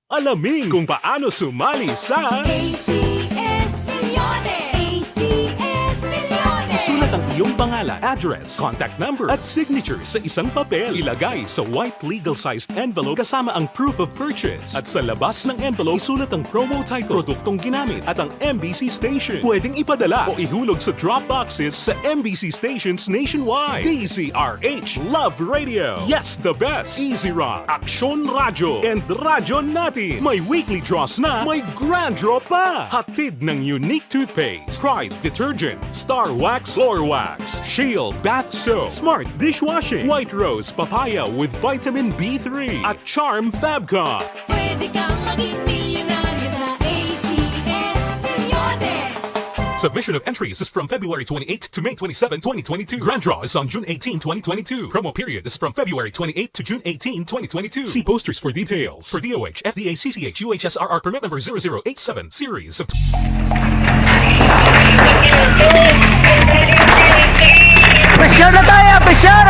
Speaker 3: alamin kung paano sumali sa
Speaker 5: ACS-Milyones! ACS-Milyones!
Speaker 3: Isulat ang iyong pangalan, address, contact number at signature sa isang papel. Ilagay sa white legal-sized envelope kasama ang proof of purchase. At sa labas ng envelope, isulat ang promo title, produktong ginamit at ang MBC station. Pwedeng ipadala o ihulog sa drop boxes sa MBC stations nationwide. DZRH Love Radio. Yes, the best. Easy Rock, Aksyon Radyo, and Radyo Natin. May weekly draws na, may grand draw pa. Hatid ng unique toothpaste, Pride Detergent, Star Wax Floor Wax, Shield Bath Soap, Smart Dishwashing, White Rose Papaya with Vitamin B3, at Charm Fabcon.
Speaker 5: Pwede kang maging milyonaryo sa ACS-Milyones!
Speaker 3: Submission of entries is from February 28 to May 27, 2022. Grand draw is on June 18, 2022. Promo period is from February 28 to June 18, 2022. See posters for details. For DOH, FDA, CCH, UHSRR permit number 0087, series of...
Speaker 9: Pressure na tayo! Pressure!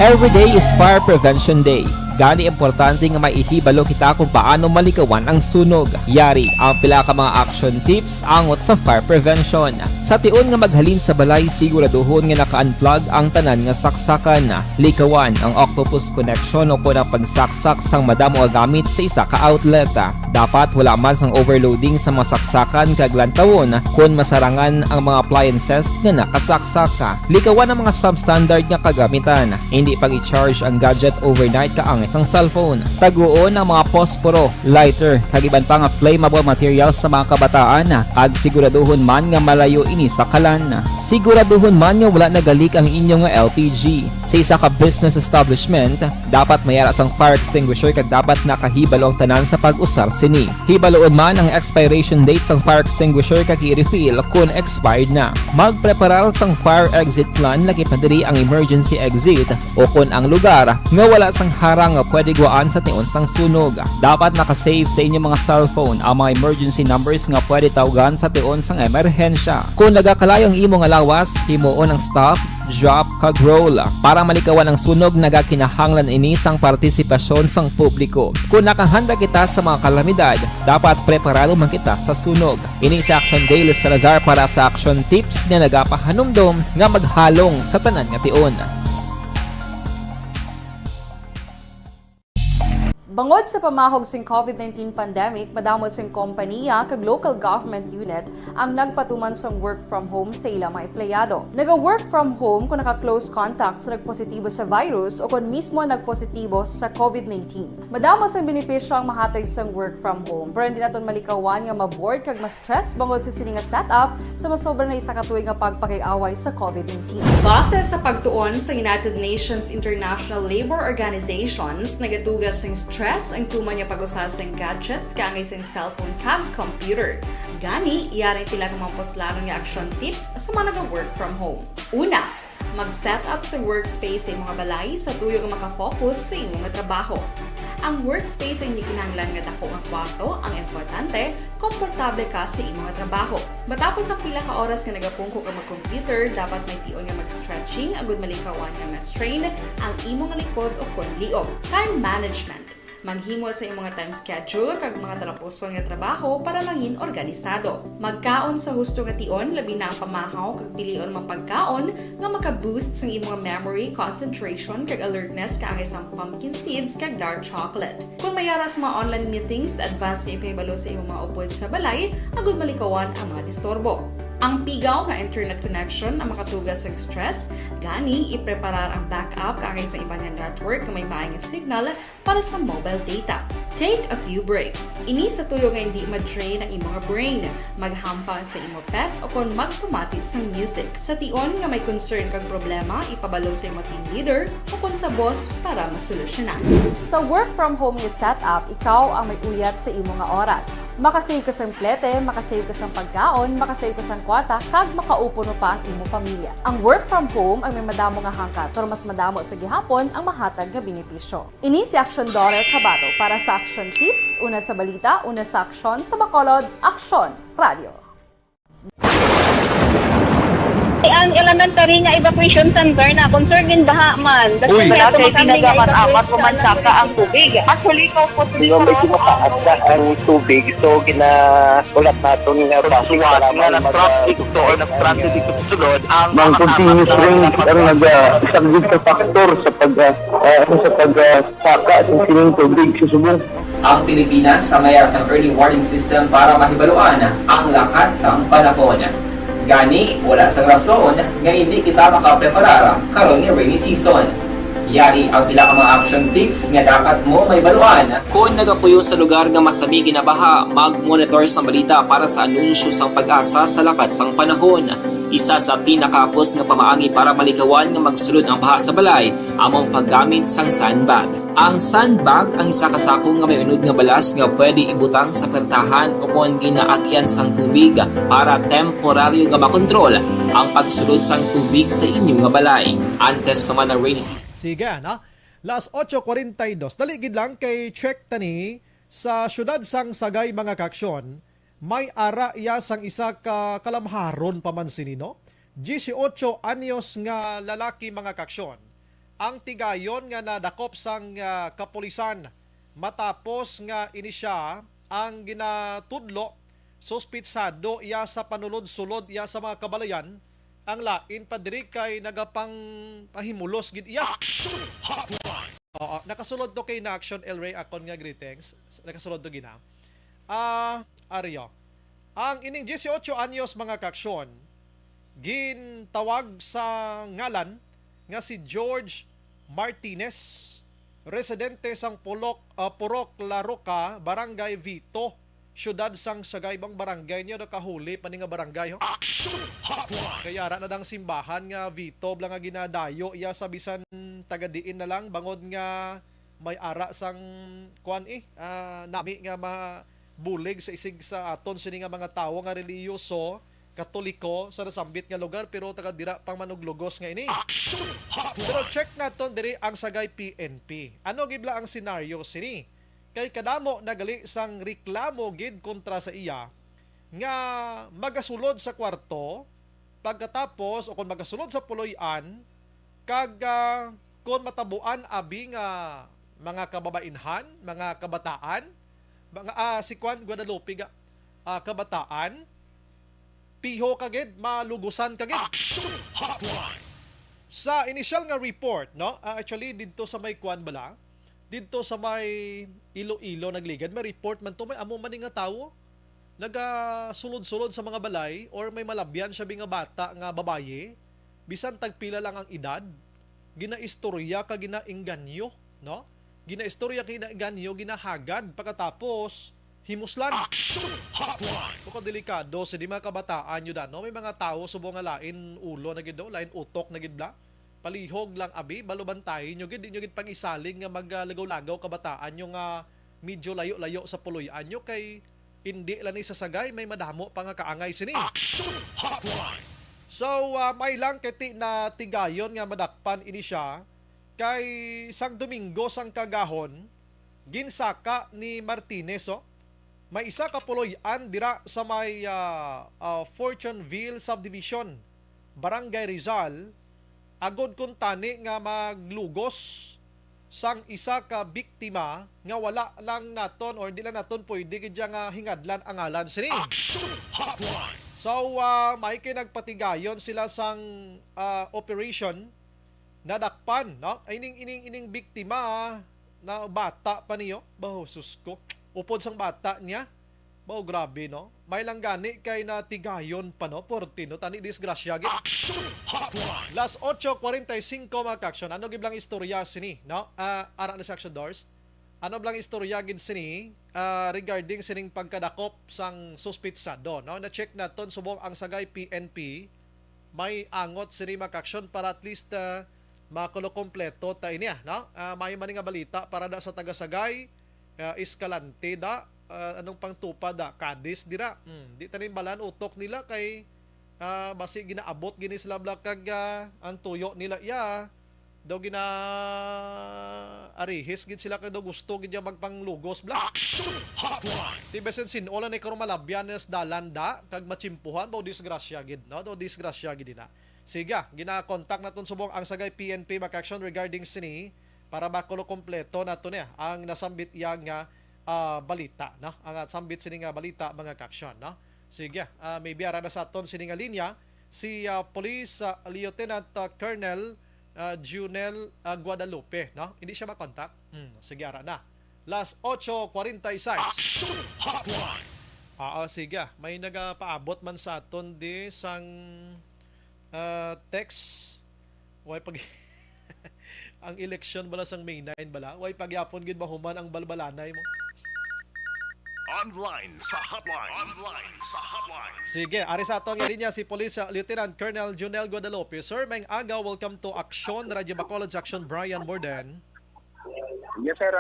Speaker 6: Every day is Fire Prevention Day. Gani importante nga maihibalo kita kung paano malikawan ang sunog. Yari ang pila ka mga action tips angot sa fire prevention. Sa tion nga maghalin sa balay, siguraduhon nga naka-unplug ang tanan nga saksakan. Likawan ang octopus connection o kung ang pagsaksak sang madamo nga gamit sa isa ka outlet. Dapat wala man sang overloading sa mga saksakan kag lantawon kung masarangan ang mga appliances nga nakasaksaka. Likawan ang mga substandard nga kagamitan. Hindi pag i-charge ang gadget overnight kaang isang cellphone. Taguon ang mga posporo, lighter, kag iban pa nga flammable materials sa mga kabataan. Ag siguraduhon man nga malayo ini sa kalan. Siguraduhon man nga wala nagalik ang inyong LPG. Sa isa ka business establishment, dapat mayara sang fire extinguisher kag dapat nakahibalo ang tanan sa pag-usar sini. Hibaloon man ang expiration date sang fire extinguisher kag i-refill kung expired na. Magpreparar sang fire exit plan lagi pa diri ang emergency exit o kung ang lugar nga wala sang harang nga pwede guaan sa tion sang sunog. Dapat nakasave sa inyong mga cellphone ang mga emergency numbers nga pwede tawagan sa tion sang emerhensya. Kung nagakalayo ang imong alawas, himuon ang stop, drop, kag roll. Para malikawan ang sunog, nagakinahanglan ini sang partisipasyon sang publiko. Kung nakahanda kita sa mga kalamidad, dapat preparado man kita sa sunog. Ini sa Action Day Salazar para sa action tips nga nagapahanumdom nga maghalong sa tanan nga tion.
Speaker 7: Bangod sa pamahog sing COVID-19 pandemic, madamo sing kompanya kag local government unit ang nagpatuman sang work from home sa ilang mga empleyado. Naga-work from home kung naka-close contact sa nagpositibo sa virus o kung mismo nagpositibo sa COVID-19. Madamo sang benepisyo ang mahatag sang work from home, pero hindi naton malikawan nga ma-bored kag ma-stress bangod sa sini nga setup sa masobra na isa ka tuig nga pagpakiaway sa COVID-19. Base sa pagtuon sa United Nations International Labour Organizations, nagatugas sing stress stress ang tuman niya pag-usasang gadgets kangay sa cellphone kag computer. Gani, iyaring tila kumampos nga action tips sa mga nag-work from home. Una, mag-set up sa workspace sa mga balay sa tuyo nga makafocus sa imong trabaho. Ang workspace ay hindi kinahanglan nga dako ang kwarto, ang importante, komportable ka sa imong trabaho. Matapos ang pila ka oras nga nagapungko ka mag-computer, dapat may tion nga mag-stretching agud malikawan nga ma-strain ang imong likod o konliog. Time management. Maghimo sa imong time schedule kag mga talapuson nga trabaho para langin organisado. Magkaon sa husto nga tion, labi na ang pamahaw kag pilion mang pagkaon nga maka-boost sa imong memory, concentration kag alertness kaangay sa pumpkin seeds kag dark chocolate. Kung mayaras mga online meetings, advance na ipahibalo sa imong mga upod sa balay, agud malikawan ang mga disturbo. Ang pigaw nga internet connection ang makatugas sa stress, gani ipreparar ang backup kaangay sa iba nga network nga may maayong signal para sa mobile data. Take a few breaks. Ini sa tuyo nga hindi ma-drain ang imong brain, maghampang sa imong pet o kung magpumatid sa music. Sa tion nga may concern kag problema, ipabalo sa imong team leader o kung sa boss para masolusyonan. Sa work from home nga setup, ikaw ang may uyat sa imong nga oras. Makasave ka sa plete, makasave ka sa pagkaon, makasave ka sa kwata, kag makaupo no pa ang imong pamilya. Ang work from home ay may madamo nga hangkat, pero mas madamo sa gihapon ang mahatag nga benepisyo. Ini si Action Daughter Cabato para sa Action Tips, una sa balita, una sa aksyon sa Bacolod, Action Radio.
Speaker 8: Ang elementary nga evacuation center na concern din baha man.
Speaker 9: Uy,
Speaker 8: kaya
Speaker 9: kaya
Speaker 8: ginagamat-amat kumansaka ang tubig. Actually, ikaw po
Speaker 9: Di ba medyo mataas na ang tubig, so ulat natin nga basuhan nga ng traffic to or ng traffic dito sa sulod ang continuous rain ang nag-isang sa factor sa pagsaka sa sining tubig sa subong.
Speaker 6: Ang Pilipinas sa mayas ng early warning system para mahibaluan ang lakas ng panahon. Gani, wala sa rason nga hindi kita makapreparar karon ni rainy season. Yari ang pila ka mga action tips nga dapat mo may baluan. Kung nagapuyo sa lugar nga masabi ginabaha, mag-monitor sa balita para sa anunsyo sang pag-asa sa lakas sang panahon. Isa sa pinakapos nga pamaagi para malikawan nga magsulod ang baha sa balay, among paggamit sang sandbag. Ang sandbag ang isa kasako nga may unod nga balas nga pwede ibutang sa pertahan o kung ginaagyan sang tubig para temporaryo nga makontrol ang pagsulod sang tubig sa inyong nga balay. Antes naman ng rainy season.
Speaker 2: Sige, na. Las 8:42. Daligid lang kay check tani sa syudad sang Sagay mga kaksyon. May ara iya sang isa ka kalamharon paman sinino. 18 anyos nga lalaki mga kaksyon. Ang tigayon nga nadakop sang kapulisan matapos nga ini siya ang ginatudlo suspitsado iya sa panulod-sulod iya sa mga kabalayan. Ang lain pa diri kay nagapang pahimulos gid iya. Oo, nakasulod to kay na Action El Rey akon nga greetings. Nakasulod to gina. Aryo. Ang ining 18 anyos mga kaksyon gintawag sa ngalan nga si George Martinez, residente sang Purok Laroca, Barangay Vito, syudad sang Sagaybang barangay niya nakahuli pa ni nga barangay ho. Kaya ra na dang simbahan nga Vito blang nga ginadayo iya sa bisan tagadiin na lang bangod nga may ara sang kuan nami nga mabulig sa isig sa aton sini nga mga tawo nga relihiyoso Katoliko sa nasambit nga lugar pero taga dira pang manuglugos nga ini. Pero check naton diri ang Sagay PNP. Ano gibla ang senaryo sini? Kay kadamo nagali sang reklamo gid kontra sa iya nga magasulod sa kwarto pagkatapos o kung magasulod sa puloy-an kag kung matabuan abi nga mga kababainhan, mga kabataan, mga si Juan Guadalupe kabataan piho kagid malugusan kagid. Sa initial nga report, no? Actually didto sa may Kuan bala, didto sa may Iloilo nagligad, may report man to may amo man nga tawo nagasulod-sulod sa mga balay or may malabyan siya nga bata nga babaye, bisan tagpila lang ang edad, ginaistorya ka ginaengganyo, no? Ginaistorya ka ginaengganyo, ginahagad pagkatapos himuslan. Bukod delikado sa di mga kabataan nyo no? May mga tao subong nga lain ulo na gid lain utok na gid bla. palihog lang abi balubantayin nyo gid di nyo gid pangisaling nga maglagaw-lagaw kabataan yung medyo layo-layo sa puloy-an nyo kay hindi lang ni sasagay may madamo pa nga kaangay sini.
Speaker 1: Action Hotline.
Speaker 2: So may lang kiti na tigayon nga madakpan ini siya kay sang Domingo sang kagahon ginsaka ni Martinez may isa ka puloy-an dira sa may Fortuneville Subdivision, Barangay Rizal, agod kun tani nga maglugos sang isa ka biktima nga wala lang naton or di lang naton pwede gid nga hingadlan ang ngalan sini.
Speaker 1: Action Hotline.
Speaker 2: So may nagpatigayon sila sang operation nadakpan no ining biktima na bata pa niyo baho sus ko upod sang bata niya. Bao grabe no. May lang gani kay na tigayon pa no portino tani disgrasya gid.
Speaker 1: Action Hotline.
Speaker 2: Las 8:45 mga kaksyon. Ano giblang istorya sini no? Ara na sa Action Doors. Ano blang istorya gid sini regarding sining pagkadakop sang suspitsado no? Na check naton subong ang sagay PNP may angot sini mga kaksyon para at least makulo kompleto ta inya no? May man nga balita para da sa taga-sagay Escalante da anong pang tupad kadis dira di tanim balan utok nila kay basi ginaabot gini sila blakag ang tuyo nila daw gina arihis gid sila kay daw gusto gid magpanglugos blak.
Speaker 1: Action Hotline.
Speaker 2: Di besen sinola ni karon malabyan nes dalanda kag matsimpuhan baw disgrasya gid no daw disgrasya gid na. Siga gina-contact naton subong ang sagay PNP Makaction regarding sini para makulo kompleto nato niya ang nasambit yang nga balita no ang sambit sini nga balita mga kaksyon no. Sige maybe ara na sa aton sini nga linya si Police Lieutenant Colonel Junel Guadalupe no hindi siya makontak sige ara na las 8:46
Speaker 1: Action Hotline.
Speaker 2: sige may nagapaabot man sa aton di sang text way pag ang election bala sang May 9 bala way pagyapon gid mahuman ang balbalanay mo.
Speaker 1: Online sa hotline. Online sa hotline.
Speaker 2: Sige, ari sa atong linya si Police Lieutenant Colonel Junel Guadalupe. Sir, maayong aga, welcome to Action Radio Bacolod Action Brian Borden.
Speaker 9: Yes sir,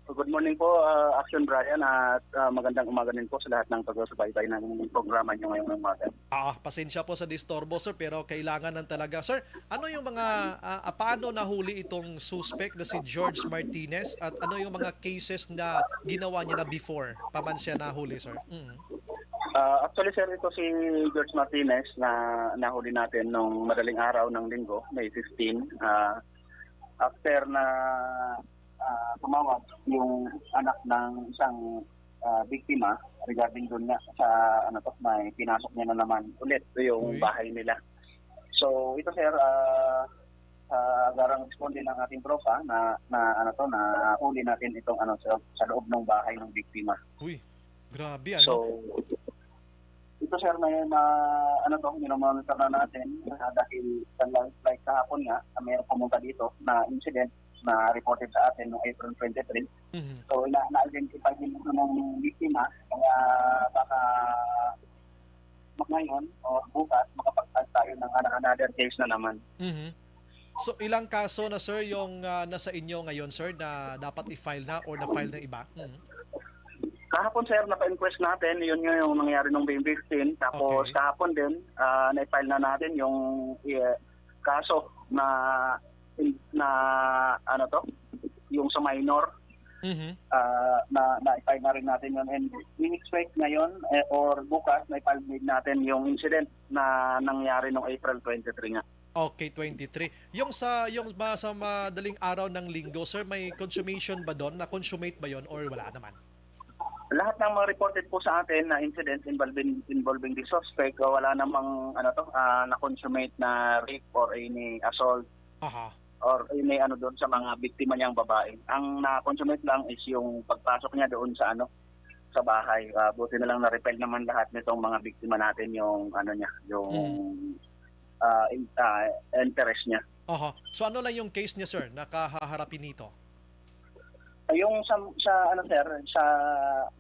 Speaker 9: good morning po Action Brian at magandang umaga din po sa lahat ng taga-subaybay ng programa niyo ngayong umaga.
Speaker 2: Pasensya po sa disturbo sir pero kailangan ng talaga. Sir, ano yung mga paano nahuli itong suspect na si George Martinez at ano yung mga cases na ginawa niya na before paman siya nahuli sir?
Speaker 9: Actually sir, ito si George Martinez na nahuli natin nung madaling araw ng linggo, May 15. After na tumawag yung anak ng isang biktima regarding doon nga sa may pinasok niya na naman ulit yung bahay nila. So ito sir, garang responde ng ating tropa na huli natin itong sa loob ng bahay ng biktima.
Speaker 2: Uy, grabe ano?
Speaker 9: So ito sir may minomonitor na natin dahil like kahapon nga mayroong pumunta dito na incident na reported sa atin noong April 23. So na-identify din ng biktima kaya baka ngayon o bukas makapagtag tayo ng another case na naman.
Speaker 2: So ilang kaso na sir yung nasa inyo ngayon sir na dapat i-file na or na-file ng iba?
Speaker 9: Kahapon sir, napa-inquest natin, yun nga yung nangyari nung May 15. Tapos kahapon din, na-file na natin yung kaso na yung sa minor. Na-file na rin natin yun. And we expect ngayon or bukas, na-file natin yung incident na nangyari nung April 23 nga.
Speaker 2: Okay, 23. Yung sa madaling araw ng linggo, sir, may consummation ba doon? Na-consummate ba yon or wala naman?
Speaker 9: Lahat ng mga reported po sa atin na incidents involving the suspect, wala namang na-consummate na rape or any assault or any doon sa mga biktima niyang babae. Ang na-consummate lang is yung pagpasok niya doon sa sa bahay. Buti na lang na-repel naman lahat nitong mga biktima natin yung interest niya.
Speaker 2: So ano lang yung case niya sir nakahaharapin nito?
Speaker 9: Yung sa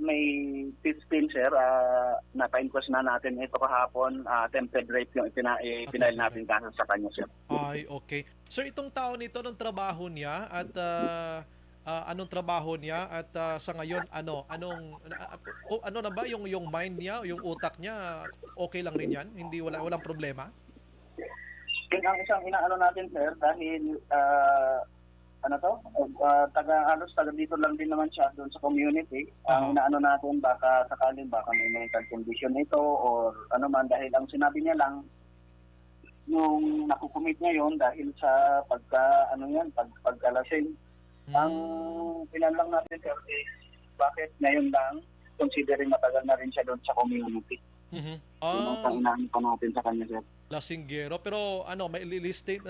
Speaker 9: May 15 sir, napa-inquest na natin ito kahapon, attempted rape yung ipinail natin kaso sa kanya, sir.
Speaker 2: Ay, okay. Sir, itong tao nito, anong trabaho niya at sa ngayon ano na ba yung mind niya, yung utak niya, okay lang rin yan? Hindi walang problema?
Speaker 9: Ang isang inaano natin, sir, dahil taga dito lang din naman siya doon sa community. Ang inaano natin, baka sakaling may mental condition ito or ano man, dahil ang sinabi niya lang nung nakukumit niya yon dahil sa pagkalasing. Ang lang natin, sir, is bakit ngayon lang considering matagal na rin siya doon sa community. Ang inaano pa natin sa kanya, sir.
Speaker 2: Lasinggero. Pero may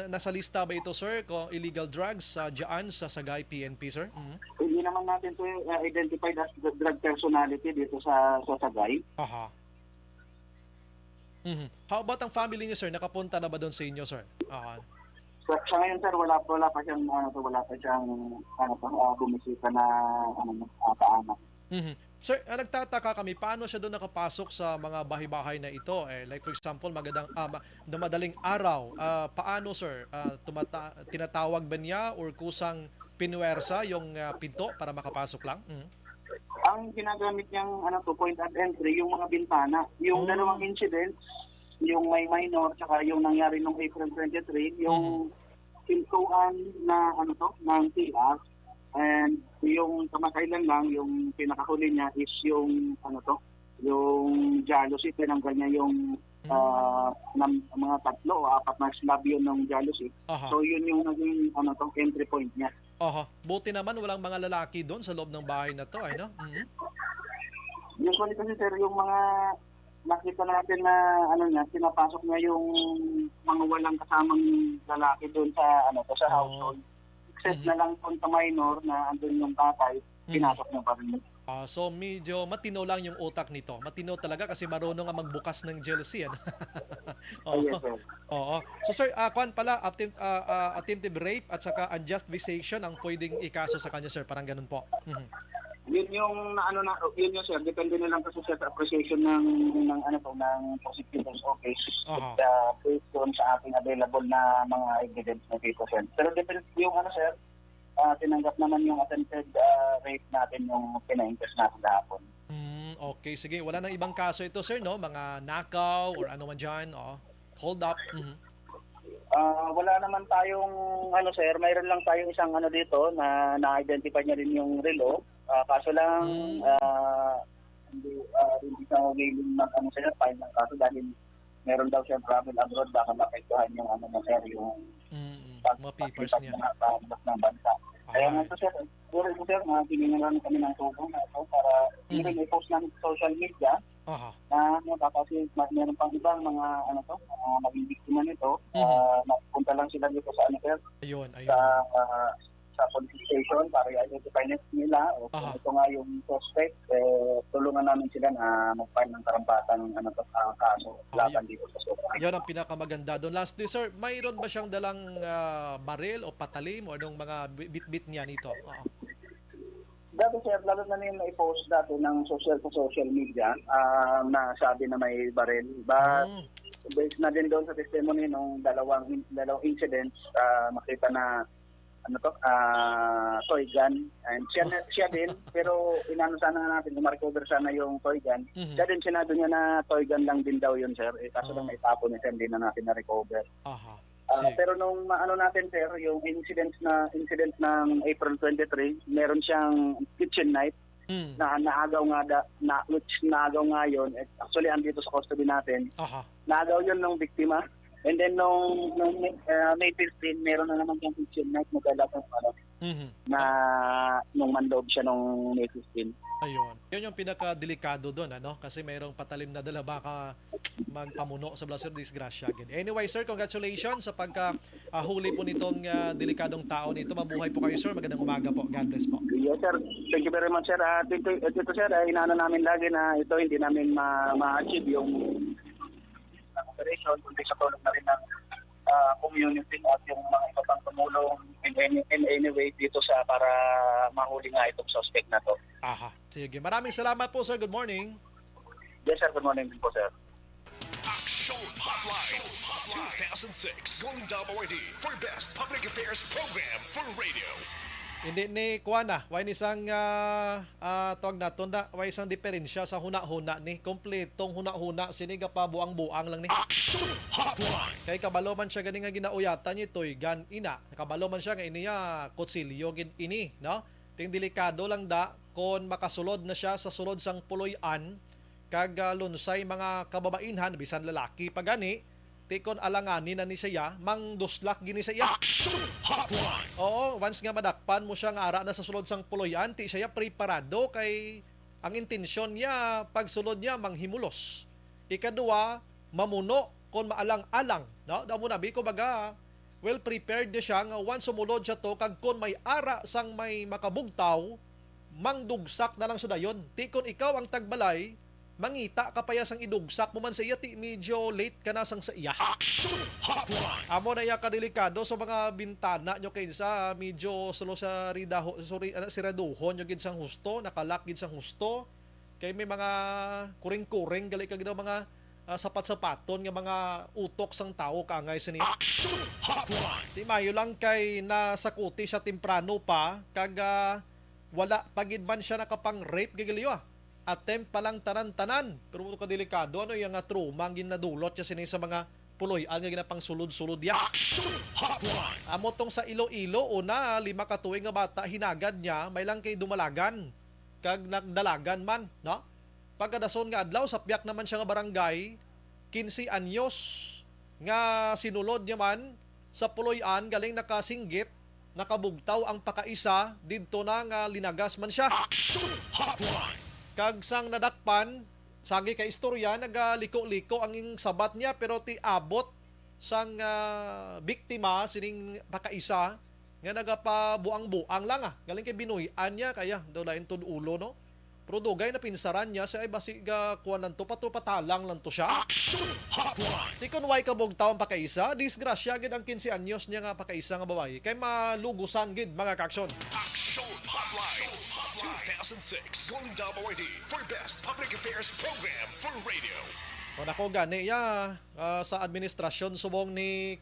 Speaker 2: nasa lista ba ito, sir, kung illegal drugs diyan sa Sagay PNP, sir?
Speaker 9: Hindi naman natin to identified as drug personality dito sa Sagay.
Speaker 2: Aha. How about ang family niyo, sir? Nakapunta na ba doon sa inyo, sir?
Speaker 9: Sa ngayon, sir, wala pa siyang bumisita na kaanak.
Speaker 2: Sir, nagtataka kami, paano siya doon nakapasok sa mga bahay-bahay na ito? Like for example, madaling araw. Paano, sir? Tinatawag ba niya or kusang pinuwersa yung pinto para makapasok lang?
Speaker 9: Ang ginagamit niyang point at entry, yung mga bintana. Yung dalawang incidents, yung may minor, tsaka yung nangyari noong April 23, yung pintuan na ng TR, and yung kamakailan lang, yung pinakahuli niya is yung yung jealousy, tinanggal niya yung mga 3 o 4 na slab yun ng jealousy. So yun yung naging entry point niya.
Speaker 2: Buti naman walang mga lalaki doon sa loob ng bahay na to, ay no?
Speaker 9: Usually kasi, sir, yung mga nakita natin na pinapasok niya yung mga walang kasamang lalaki doon sa household. Except na lang kung sa minor na andun yung tatay, pinasok niya pa rin.
Speaker 2: So medyo matino lang yung utak nito. Matino talaga kasi marunong nga magbukas ng jealousy.
Speaker 9: Yes, sir.
Speaker 2: Oo. So sir, kwan pala, attempted rape at saka unjust vexation ang pwedeng ikaso sa kanya, sir. Parang ganun po.
Speaker 9: Yun yung yun yung, sir, depende na lang kasi sa appreciation ng prosecutor's office based on sa ating available na mga evidence na dito, sir. Pero depende yung sir, tinanggap naman yung attempted rape natin yung pina-inquest natin kahapon.
Speaker 2: Okay, sige. Wala nang ibang kaso ito, sir, no? Mga nakaw or ano man dyan, hold up.
Speaker 9: Wala naman tayong sir, mayroon lang tayong isang dito na na-identify niya rin yung relo. Kaso lang hindi siya willing sir, file ng kaso dahil meron daw siya travel abroad, baka mapektuhan yung sir, yung
Speaker 2: mga papers niya
Speaker 9: ng bansa. Kaya nga sir, sir, pininalan kami ng tulong na ito para i-post namin sa social media na kasi meron pang ibang mga maging biktima nito. Napunta lang sila dito sa sir,
Speaker 2: ayun.
Speaker 9: sa police station para i-identify nila o kung ito nga yung suspect, tulungan namin sila na mag-file ng karampatang kaso laban dito sa suspect.
Speaker 2: Yan ang pinakamaganda doon. Lastly, sir, mayroon ba siyang dalang baril o patalim o anong mga bit-bit niya nito?
Speaker 9: Dati, sir, lalo na yung na-post dati ng social media na sabi na may baril. But based na din doon sa testimony ng dalawang incidents, makita na toy gun, and siya din, pero inano sana natin, ma-recover sana yung toy gun. Siya din sinabi niya na toy gun lang din daw yun, sir. Kaso lang naitapon niya, hindi na natin na-recover. Pero nung natin, sir, yung incident ng April 23, meron siyang kitchen knife na naagaw nga yun. Actually, andito sa custody natin. Naagaw yun ng biktima. And then nung May 15, meron na naman yung kitchen knife na dala na nung mandoob siya nung May 15.
Speaker 2: Ayun. Yun yung pinaka-delikado doon, kasi mayroong patalim na dala, baka magpamuno sa blaser disgrasya. Anyway, sir, congratulations sa pagka-huli po nitong delikadong tao nito. Mabuhay po kayo, sir. Magandang umaga po. God bless po.
Speaker 9: Yes, sir. Thank you very much, sir. Dito, sir, inaano namin lagi na ito hindi namin ma-achieve yung operation, kundi sa tulong na rin ng community at yung mga iba pang tumulong in any way dito para mahuli nga itong suspect na to.
Speaker 2: Sige. Maraming salamat po, sir. Good morning.
Speaker 9: Yes, sir. Good morning din po, sir.
Speaker 1: Action Hotline 2006 Golden Dome Award for Best Public Affairs Program for Radio.
Speaker 2: Hindi ni Kuana, way isang tawag naton na, way isang diferensya sa huna-huna ni. Kompletong huna-huna siniga pa buang-buang lang ni.
Speaker 1: Action Hotline.
Speaker 2: Kay kabalo man siya gani nga ginauyatan ni toy gan ina. Kabalo man siya nga iniya kutsilyo gid ini, no? Ting delikado lang da kon makasulod na siya sa sulod sang puloy-an kag lunsay mga kababainhan bisan lalaki pa gani tikon alanganin na ni siya mangduslak gini sa iya.
Speaker 1: Action Hotline.
Speaker 2: Oo, once nga madakpan mo siya nga ara na sa sulod sang puloy-an, ti siya preparado kay ang intensyon niya pagsulod niya manghimulos. Ikaduwa, mamuno kon maalang-alang, no? Damo na ko baga well prepared na siya nga once sumulod siya to kag kon may ara sang may makabugtaw, mangdugsak na lang sa dayon. Ti kon ikaw ang tagbalay, mangita ka pa sang idugsak mo man sa iya, ti medyo late ka na sang sa iya.
Speaker 1: Action Hotline.
Speaker 2: Amo na iya kadelikado sa mga bintana nyo kay sa medyo solo sa ridaho, siraduhon nyo gid sang husto, nakalak gid sang husto. Kay may mga kuring-kuring gali kag daw mga sapat-sapaton nga mga utok sang tao kaangay sa niya.
Speaker 1: Action Hotline.
Speaker 2: Di mayo lang kay nasakuti siya temprano pa kag wala pagid man siya nakapang rape gigiliyo. Attempt pa lang tanan-tanan. Pero ito kadelikado, ano yung trauma ang ginadulot niya sini sa mga puloy-an nga ginapang sulod-sulod niya.
Speaker 1: Action Hotline.
Speaker 2: Amo tong sa Iloilo, una, 5 katuig nga bata, hinagad niya, may lang kay dumalagan. Kag nagdalagan man, no? Pagkadason nga adlaw, sapyak naman siya nga barangay, 15 anyos nga sinulod niya man sa puloy-an, galing nakasinggit, nakabugtaw ang pakaisa, didto na nga linagas man siya.
Speaker 1: Action Hotline.
Speaker 2: Kag sang nadakpan, sagi kay istorya, nagaliko-liko ang sabat niya pero ti abot sang biktima sining pakaisa nga nagapabuang-buang lang galing kay binuy-an niya kaya daw lain tud ulo, no? Pero dugay na pinsaran niya sa ay basig kuan lang to patalang lang to siya.
Speaker 1: Action Hotline.
Speaker 2: Ti kun way kabugtaw ang pakaisa, disgrasya gid ang 15 anyos niya nga pakaisa nga babae kay malugusan gid mga kaksyon.
Speaker 1: Action Hotline 2006 Golden Dome Award for Best Public Affairs Program for Radio.
Speaker 2: Kung ako gani sa administrasyon subong ni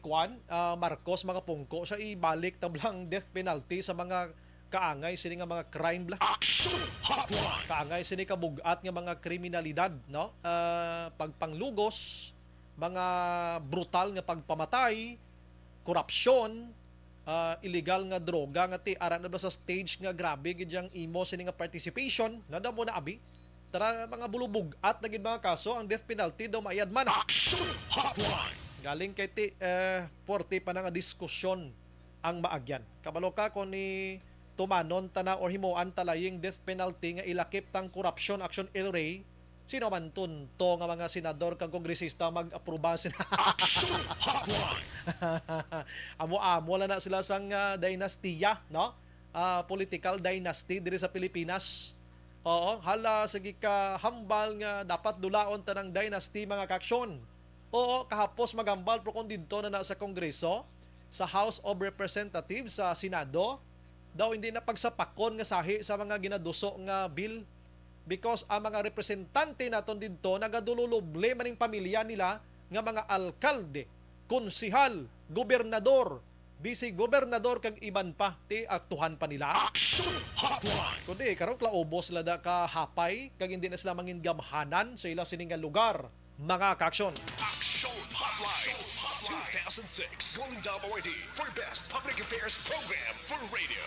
Speaker 2: Marcos mga pungko siya ibalik tablang death penalty sa mga kaangay sini nga mga crime bla.
Speaker 1: Action Hotline.
Speaker 2: Kaangay sini kabugat nga mga kriminalidad, no? Pagpanglugos, mga brutal nga pagpamatay, korupsyon, illegal nga droga nga ti aran na ba sa stage nga grabe gid yang imo sini nga participation nada mo na abi tara mga bulubog at naging mga kaso ang death penalty daw maayad man.
Speaker 1: Action Hotline.
Speaker 2: Galing kay ti 40 pa nga diskusyon ang maagyan kabalo ka kon ni tumanon tana or himuan talaying death penalty nga ilakip tang corruption action ray sino man tunto nga mga senador kag kongresista mag-aproba sila.
Speaker 1: Action Hotline.
Speaker 2: Amo-amo na sila sang dynastiya, no? Political dynasty diri sa Pilipinas. Oo, hala sige ka hambal nga dapat dulaon tanang dynasty mga kaksyon. Oo, kahapos magambal pero kung dito na sa Kongreso, sa House of Representatives, sa Senado, daw hindi na pagsapakon nga sahi sa mga ginaduso nga bill because ang mga representante naton dito nagadululuble maning pamilya nila nga mga alkalde, konsihal, gobernador, vice-gobernador kag iban pa ti aktuhan pa nila.
Speaker 1: Action Hotline.
Speaker 2: Kundi karon klaubos sila da ka hapay kag hindi na sila mangin gamhanan sa ila sining nga lugar mga kaaksyon.
Speaker 1: Action Hotline 2006 Golden Dome Award for Best Public Affairs Program for Radio.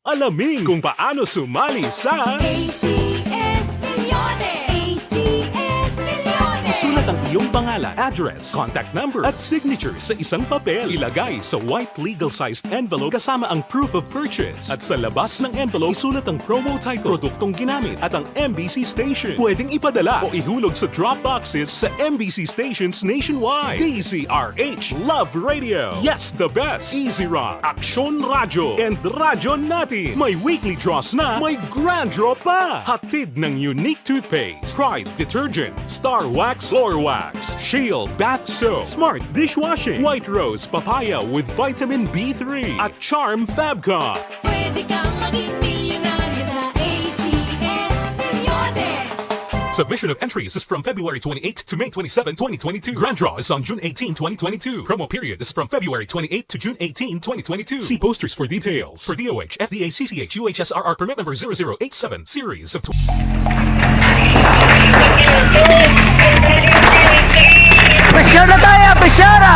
Speaker 3: Alamin kung paano sumali sa
Speaker 5: ACS Milyones! ACS Milyones!
Speaker 3: Isulat ang iyong pangalan, address, contact number at signature sa isang papel. Ilagay sa white legal-sized envelope kasama ang proof of purchase. At sa labas ng envelope, isulat ang promo title, produktong ginamit at ang MBC station. Pwedeng ipadala o ihulog sa drop boxes sa MBC stations nationwide. DZRH Love Radio. Yes, the best. Easy Rock, Aksyon Radyo, and Radyo Natin. May weekly draws na, may grand draw pa. Hatid ng unique toothpaste, Pride Detergent, Star Wax Floor Wax, Shield Bath Soap, Smart Dishwashing, White Rose Papaya with Vitamin B3 at Charm Fabcon.
Speaker 5: Pwede kang maging milyonaryo sa ACS-Milyones.
Speaker 3: Submission of entries is from February 28 to May 27, 2022. Grand draw is on June 18, 2022. Promo period is from February 28 to June 18, 2022. See posters for details. For DOH, FDA, CCH, UHSRR permit number 0087, series of...
Speaker 9: Pressure na tayo! Pressure na!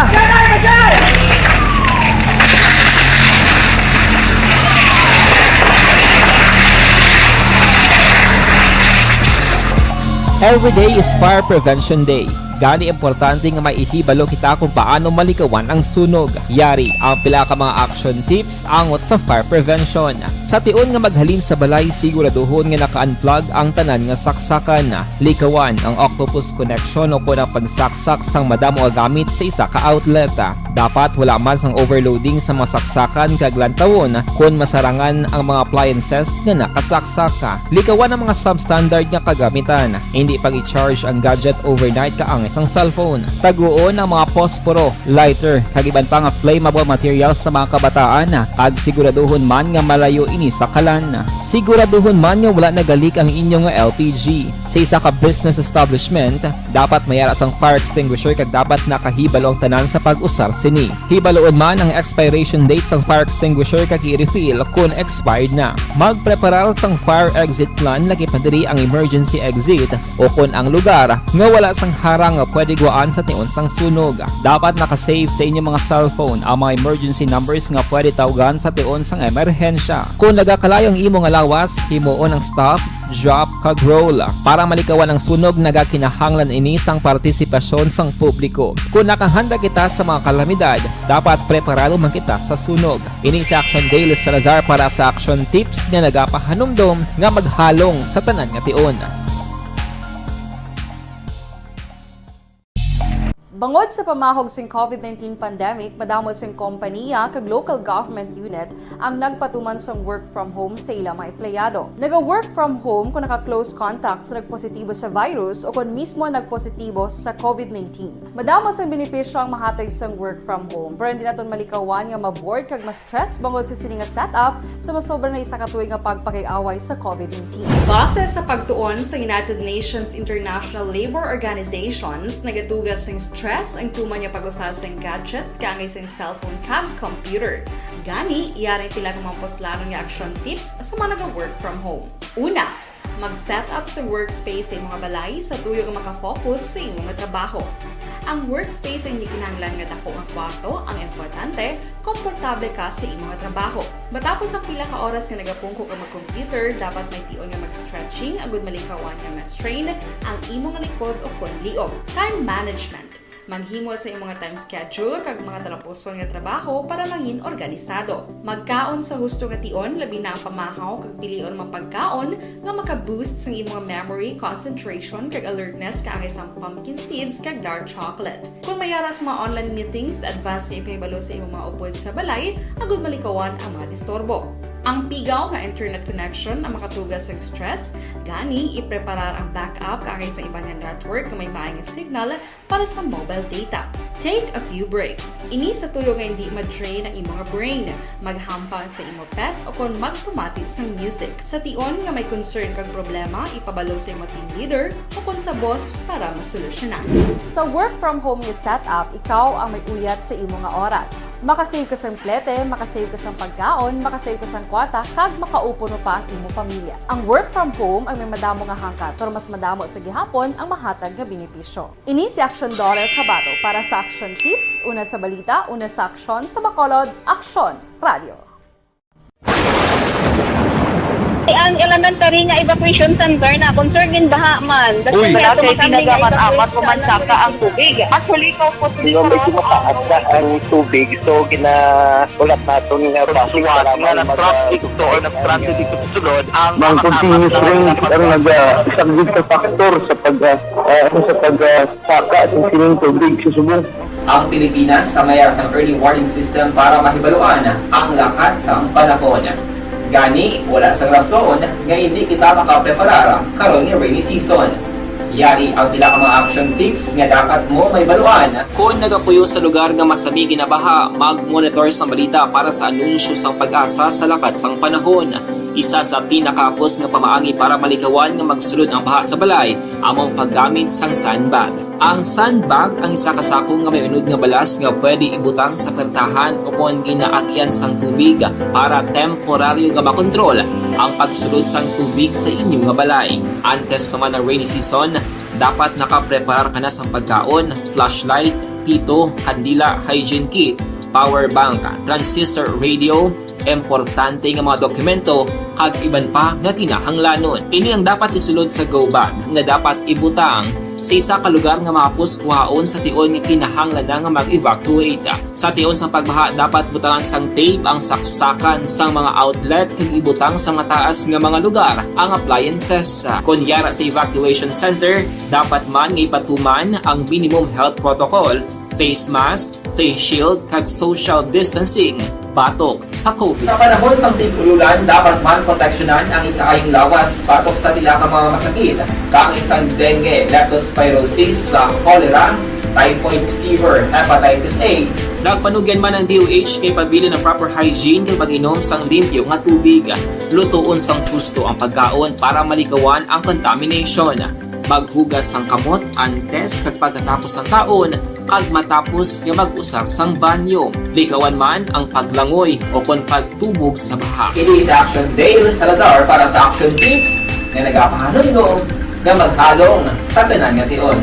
Speaker 6: Every day is Fire Prevention Day. Gani importante nga maihibalo kita kung paano malikawan ang sunog. Yari ang pila ka mga action tips angot sa fire prevention. Sa tion nga maghalin sa balay, siguraduhon nga naka-unplug ang tanan nga saksakan. Likawan ang octopus connection o kung ang pagsaksak sang madamo nga gamit sa isa ka outlet. Dapat wala man sang overloading sa mga saksakan kag lantawon kung masarangan ang mga appliances nga nakasaksaka. Likawan ang mga substandard nga kagamitan. Hindi pag i-charge ang gadget overnight kaang isang cellphone. Taguon ang mga posporo, lighter, kag iban pa nga flammable materials sa mga kabataan. Kag siguraduhon man nga malayo ini sa kalan. Siguraduhon man nga wala nagalik ang inyong LPG. Sa isa ka business establishment, dapat mayara sang fire extinguisher kag dapat nakahibalo ang tanan sa pag-usar sini. Hibaloon man ang expiration date sang fire extinguisher kag i-refill kung expired na. Magpreparar sang fire exit plan lagi padiri ang emergency exit o kung ang lugar nga wala sang harang nga pwede guwaan sa tion sang sunog. Dapat nakasave sa inyong mga cellphone ang mga emergency numbers nga pwede tawagan sa tion sang emerhensya. Kung nagakalayo ang imo nga lawas, himuon ang stop, drop, kag roll. Para malikawan ang sunog, nagakinahanglan ini sang partisipasyon sang publiko. Kung nakahanda kita sa mga kalamidad, dapat preparado man kita sa sunog. Ini sa Action Daily Salazar para sa action tips nga nagapahanumdom nga maghalong sa tanan nga tion.
Speaker 7: Bangod sa pamahog sing COVID-19 pandemic, madamo sing kompanya kag local government unit ang nagpatuman sang work from home sa ilang mga empleyado. Naga-work from home kung naka-close contact sa nagpositibo sa virus o kung mismo nagpositibo sa COVID-19. Madamo sang benepisyo ang mahatag sang work from home, pero hindi naton malikawan nga ma-bored kag ma-stress bangod sa sini nga setup sa masobra na isa ka tuig nga pagpakiaway sa COVID-19. Base sa pagtuon sa United Nations International Labor Organizations, nagatugas sing stress ang tuman niya pag-usar sa gadgets kangay sa cellphone kag computer. Gani, iyaring tila ng mga poslanon nga action tips sa mga nag-work from home. Una, mag-set up sa workspace sa mga balay sa tuyo nga makafocus sa imong trabaho. Ang workspace ay hindi kinahanglan nga dako ang kwarto, ang importante, komportable ka sa imong trabaho. Matapos ang pila ka oras nga nagapungko ka mag-computer, dapat may tion nga mag-stretching agud malikawan nga ma-strain ang imong likod o konliog. Time management. Maghimo sa imong time schedule kag mga talapuson nga trabaho para maging organisado. Magkaon sa husto nga tion, labi na ang pamahaw kag pilion mga pagkaon nga maka-boost sa imong memory, concentration kag alertness kaangay sang pumpkin seeds kag dark chocolate. Kung mayara sa mga online meetings, advance nga ipahibalo sa imong mga upod sa balay, agud malikawan ang mga disturbo. Ang pigaw nga internet connection ang makatugas sa stress, gani ipreparar ang backup kaangay sa ibang network nga may maayong signal para sa mobile data. Take a few breaks. Ini sa tuyo nga hindi ma-drain ang imong brain, maghampang sa imong pet o kung magpumatid sa music. Sa tion nga may concern kag problema, ipabalo sa imong team leader o kung sa boss para masolusyonan. Sa work from home nga setup, ikaw ang may uyat sa imong nga oras. Makasave ka sa plete, makasave ka sa pagkaon, makasave ka sa kwata, kag makaupo no pa ang imong pamilya. Ang work from home ay may madamo nga hangkat, pero mas madamo sa gihapon ang mahatag nga benepisyo. Ini si Action Daughter Cabato para sa Action Tips, una sa balita, una sa aksyon sa Bacolod, Aksyon Radio.
Speaker 8: Ang elementary nga evacuation center na concern din baha man.
Speaker 9: Uy,
Speaker 8: kaya
Speaker 9: kasi
Speaker 8: ginagamat-amat kumansaka ang tubig. Actually, ikaw po
Speaker 9: Medyo mataas na ang tubig, so ginaulat natin nga
Speaker 12: Pagsuwat nga ng traffic to or nag-transit dito sa sulod ang
Speaker 9: mga continuous rain ang nag-isang sa factor sa pagsaka sa sining tubig sa subong.
Speaker 6: Ang Pilipinas sa mayara sa early warning system para mahibaluan ang lakat sa panahon. Gani, wala sa rason nga hindi kita makapreparar karon ni rainy season. Yari ang pila ka mga action tips nga dapat mo may baluan. Kung nagapuyo sa lugar nga masabi ginabaha, mag-monitor sa balita para sa anunsyo sang pag-asa sa lakat sang panahon. Isa sa pinakapos nga pamaagi para malikawan nga magsulod ang baha sa balay, among paggamit sang sandbag. Ang sandbag ang isa ka sako nga may unod nga balas nga pwede ibutang sa pertahan upon ginaagyan sang tubig para temporaryo nga makontrol ang pagsulod sang tubig sa inyong nga balay. Antes naman ng rainy season, dapat nakapreparar ka na sang pagkaon, flashlight, pito, kandila, hygiene kit, power bank, transistor radio, importante nga mga dokumento kag iban pa nga kinahanglanon. Ini ang dapat isulod sa go bag nga dapat ibutang sa isa ka lugar nga mapos kuhaon sa tion nga kinahanglan nga mag-evacuate. Sa tion sa pagbaha dapat butangan sang tape ang saksakan sang mga outlet kag ibutang sa mataas nga mga lugar ang appliances. Kunyara sa evacuation center, dapat man nga ipatuman ang minimum health protocol, face mask, face shield kag social distancing batok sa COVID. Sa panahon sa tig-ululan, dapat man proteksyonan ang ikaayong lawas batok sa pila ka mga masakit, kang isang dengue, leptospirosis, cholera, typhoid fever, hepatitis A. Nagpanugyan man ang DOH kay pabili ng proper hygiene kay pag-inom sang limpyo nga tubig. Lutuon sang gusto ang pagkaon para malikawan ang contamination. Maghugas sang kamot antes kag pagkatapos ang kaon kag matapos nga mag-usar sang banyo. Likawan man ang paglangoy o kon pagtubog sa baha. Kini sa Action Dale Salazar para sa Action Tips nga nagapahanundong nga maghalong sa tanan nga tion.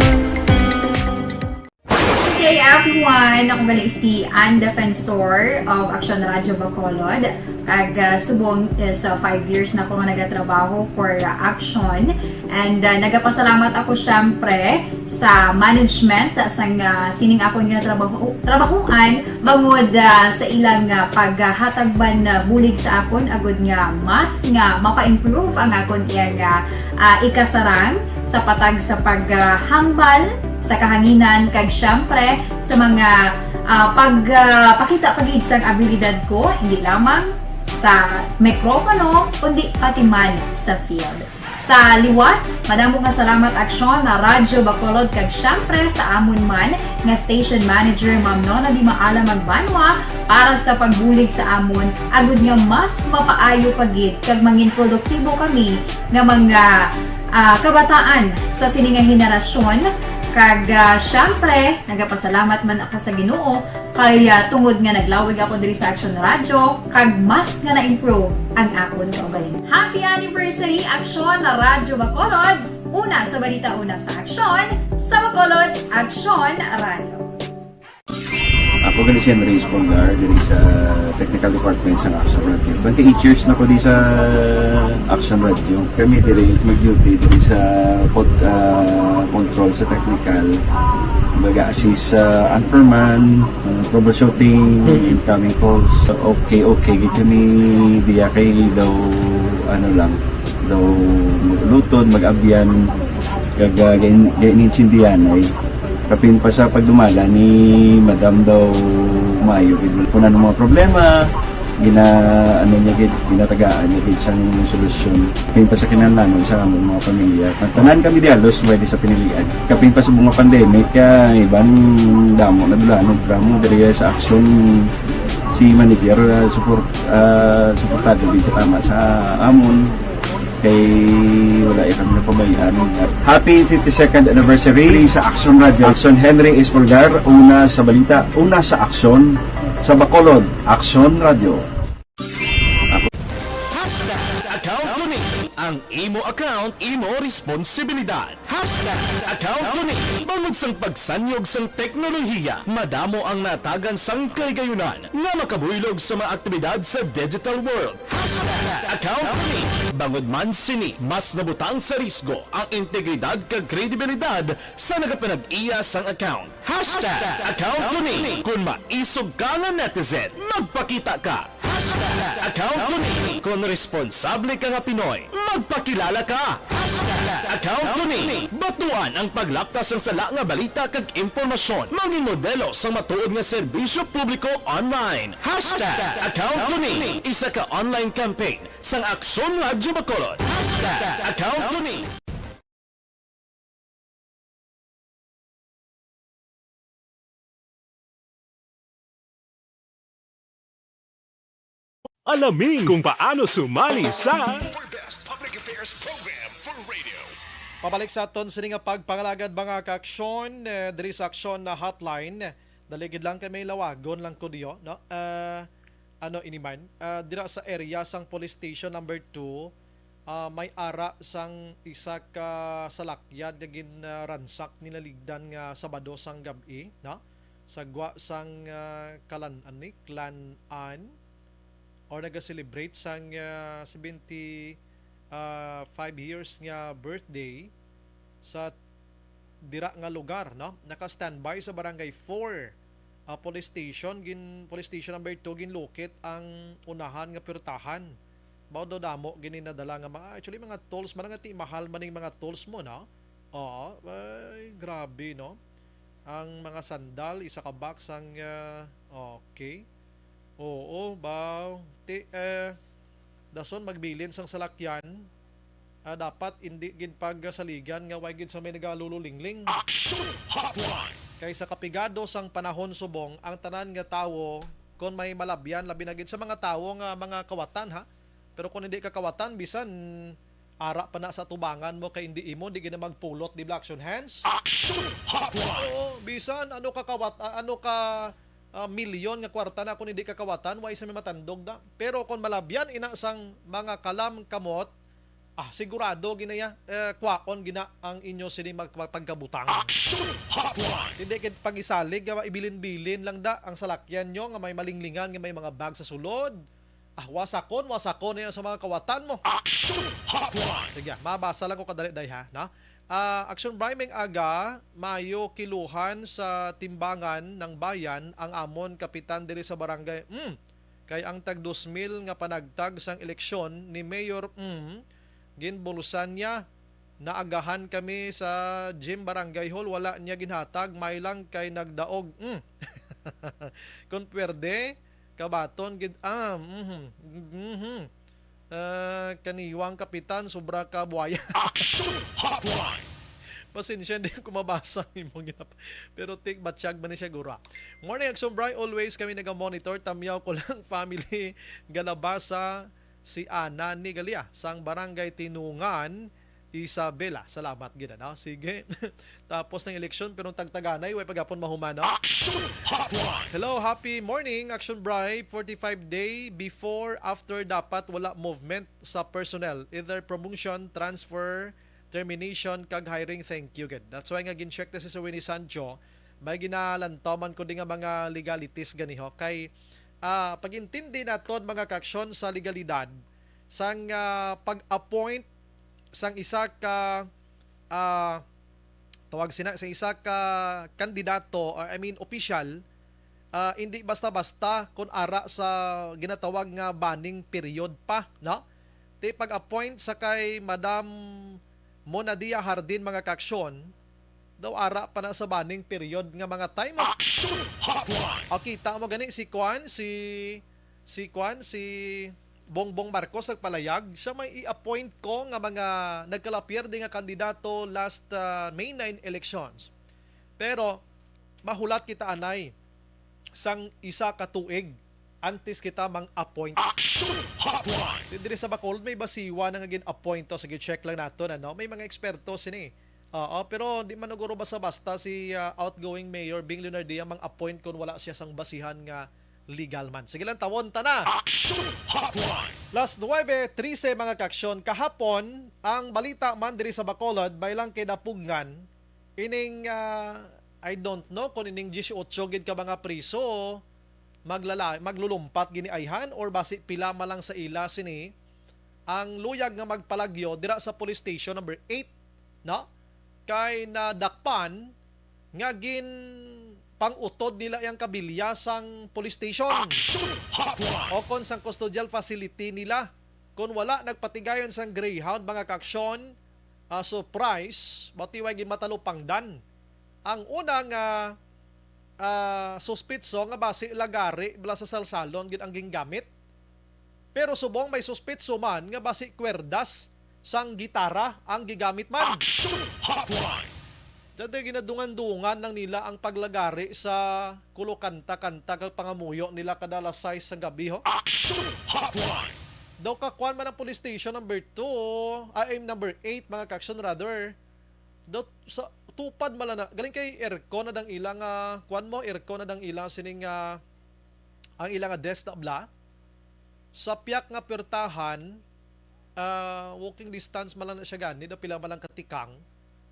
Speaker 10: Hey everyone! Ako balik si Ann Defensor of Action Radio Bacolod. Kag subong is 5 years na ako nga nagatrabaho for Action. And nagapasalamat ako syempre sa management sang sining ako nga trabahuan bangod sa ilang paghatagban na bulig sa akon agud nga mas nga mapa-improve ang akon iyang ikasarang sa patag sa paghambal sa kahanginan kag syempre sa mga pakita pagid sang abilidad ko hindi lamang sa mikropono kundi pati man sa field. Sa liwat, madamo nga salamat Aksyon na Radyo Bacolod kag syempre sa amon man nga station manager Ma'am Nona Di Maala Magbanwa para sa pagbulig sa amon agud nga mas mapaayo pagid kag mangin produktibo kami nga mga kabataan sa sininga henerasyon. Kag syempre, nagapasalamat man ako sa Ginoo kay tungod nga naglawig ako diri sa Action Radio kag mas nga na-improve ang akon kaugalingon. Happy anniversary Action na Radyo Bacolod! Una sa balita, una sa Action, sa Bacolod, Action Radio.
Speaker 11: Ako gali si Andres Polgar diri sa Technical Department sa Action Radio. 28 years na ko di sa Action Radio. Kami diri mag-duty diri sa control sa technical. Mag-assist sa anchorman, troubleshooting, incoming calls. Okay, gitu ni diya kay daw daw maglutod, mag-abyan, ganinsindihan ay kapin pa sa pagdumala ni Madam daw Mayo kung ano mga problema ginatagaan niya siyang solusyon kapin pa sa kinahanglan sa among mga pamilya tanan kami di halos pwede sa pinilian kapin pa sa mga pandemic ibang damo na dulanog dramo diri sa Action si manager suportado dito tama sa amon kay wala kami napabayaan. Happy 52nd anniversary sa Action Radio. Action Henry Espolgar, una sa balita, una sa Action, sa Bacolod, Action Radio.
Speaker 3: Account ko ni ang imo account, imo responsibilidad. Account ko ni bangod sang pagsanyog sang teknolohiya, madamo ang natagan sang kaygayunan nga makabuylog sa mga aktibidad sa digital world. Account ko ni bangod man sini mas nabutang sa risgo ang integridad kag kredibilidad sa nagapanag-iya sang account. Account ko ni kung maisog ka nga netizen, magpakita ka. Account ko ni kung responsable ka nga Pinoy, magpakilala ka. Account ko ni batuan ang paglaptas ng sala nga balita kag impormasyon, maging modelo sa matuod nga serbisyo publiko online. Account ko ni isa ka online campaign sang Aksyon Radio Bacolod. Account ko ni Alamin kung paano sumali sa
Speaker 2: Pabalik sa aton sa nga pagpangalagad mga ka-aksyon, diri sa aksyon na hotline, daligid lang kay may lawagon lang ko diyo, no? Ano iniman, dira sa area sang police station number 2, may ara sang isa ka salakyan nga ginransak nilaligdan nga Sabado sang gabi, no? Sagwa sang Klanan or naga-celebrate sang 75 years nga birthday sa dira nga lugar, no? Naka-standby sa barangay 4 police station number 2 ginlokit ang unahan nga pirtahan. Mao do damo gininadala nga mga tools man nga ti mahal maning mga tools mo, no? Oo, ay grabe, no? Ang mga sandal isa ka box ang okay. Oo, baw. Dason magbilin sang salakyan. Dapat hindi gid paggasaligan nga way gid sa may nagalululingling. Kaysa kapigado sang panahon subong ang tanan nga tawo kon may malabyan labi na gid sa mga tawo nga mga kawatan, ha. Pero kung hindi ka kawatan bisan ara pa na sa tubangan mo kay hindi imo di gid na magpulot di action hands. Oo, bisan ano ka milyon nga kwarta na kung hindi ka kawatan, way sa may matandog da. Pero kung malabyan ina sang mga kalam kamot, sigurado ginaya kwaon gina ang inyo sini magpagkabutang. Hindi kit pagisalig nga ibilin-bilin lang da ang salakyan nyo nga may malinglingan nga may mga bag sa sulod. Wasakon na yan sa mga kawatan mo. Sige, mabasa lang ko kadali day, ha, no? Action Briming aga, Mayo kiluhan sa timbangan ng bayan ang amon kapitan diri sa barangay. Kay ang tag 2,000 nga panagtag sang eleksyon ni Mayor ginbulusan niya. Naagahan kami sa gym barangay hall, wala niya ginhatag, may lang kay nagdaog. Kung pwerde, kabaton gid kaniwang kapitan sobra ka buhaya. Pasensya din ko mabasa imong ginap. Pero tik batsyag man ni siya gura. Morning Action Bri, always kami naga-monitor. Tamyaw ko lang family galabasa si Ana ni Galia sang barangay Tinungan Isabela. Salamat gid, no? Sige. Tapos ng eleksyon pero tagtaganay way pagapon mahumano. Hello, happy morning Action Bri. 45 day before after dapat wala movement sa personnel, either promotion, transfer, termination kag hiring. Thank you gid. That's why nga gin-check ta si Winnie Sancho. May ginalantaman ko din nga mga legalities ganiho kay pagintindi naton mga kaksyon sa legalidad sang pag-appoint sang isa ka sa isa ka kandidato, official, hindi basta-basta kung ara sa ginatawag nga banning period pa, no? Ti pag-appoint sa kay Madam Monadia Hardin mga kaksyon, daw ara pa na sa banning period nga mga time. Kita mo gani si Bongbong Marcos nagpalayag, siya may i-appoint ko nga mga nagkalapyer din nga kandidato last May 9 elections. Pero mahulat kita anay sang isa ka tuig antes kita mang-appoint. Diri sa Bacolod may basiwa na nga gin-appoint to. Sige, check lang nato, ano? May mga eksperto sini. Pero di man naguro basta-basta si outgoing Mayor Bing Leonardia mang-appoint kung wala siya sang basihan nga legal man. Sige lang, tawon ta na. Last 9:13 mga kaksyon. Kahapon, ang balita man diri sa Bacolod, baylang kay Dapugngan, ining, I don't know, kung ining 18 gid ka mga priso, maglulumpat gini ayhan, or basi pila malang sa ila sini, ang luyag nga magpalagyo, dira sa police station number 8, no? Kay nadakpan, nga gin pang-utod nila yung kabilya sang police station o kon sang custodial facility nila. Kung wala nagpatigayon sang Greyhound mga kaksyon, surprise batiway gimatalupangdan ang unang suspitso nga base lagari bala sa salsalon gid ang gingamit. Pero subong may suspitso man nga base kwerdas sang gitara ang gigamit man. Dati ginadungan-dungan lang nila ang paglagari sa kulokanta-kanta kag pangamuyo nila kadalas size sa gabi ho.
Speaker 1: Action Hotline.
Speaker 2: Daw kakuan man ang police station number 2, ay number 8 mga kaksyon rather. Daw sa tupad malana. Galing kay aircon na dang ilang kuan mo aircon na dang ilang sining ang ilang desk na bla. Sa piyak nga pertahan walking distance man lang na siya gani daw pila man lang katikang.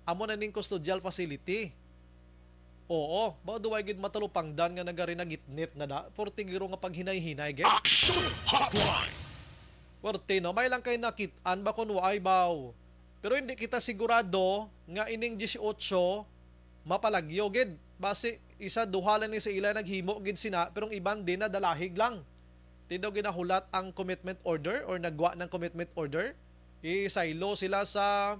Speaker 2: Amo na ning custodial facility. Oo, ba duway gid matalupangdan nga nagari na gitnit na da. Forte giro nga paghinay-hinay gid.
Speaker 1: Action Hotline.
Speaker 2: Forte no, may lang kay nakit-an ba kun waay baw. Pero hindi kita sigurado nga ining 18 mapalagyo gid. Base isa duhalan ni sa ila naghimo gid sina pero ang iban din na dalahig lang. Tidaw ginahulat ang commitment order or nagwa ng commitment order. Isaylo sila sa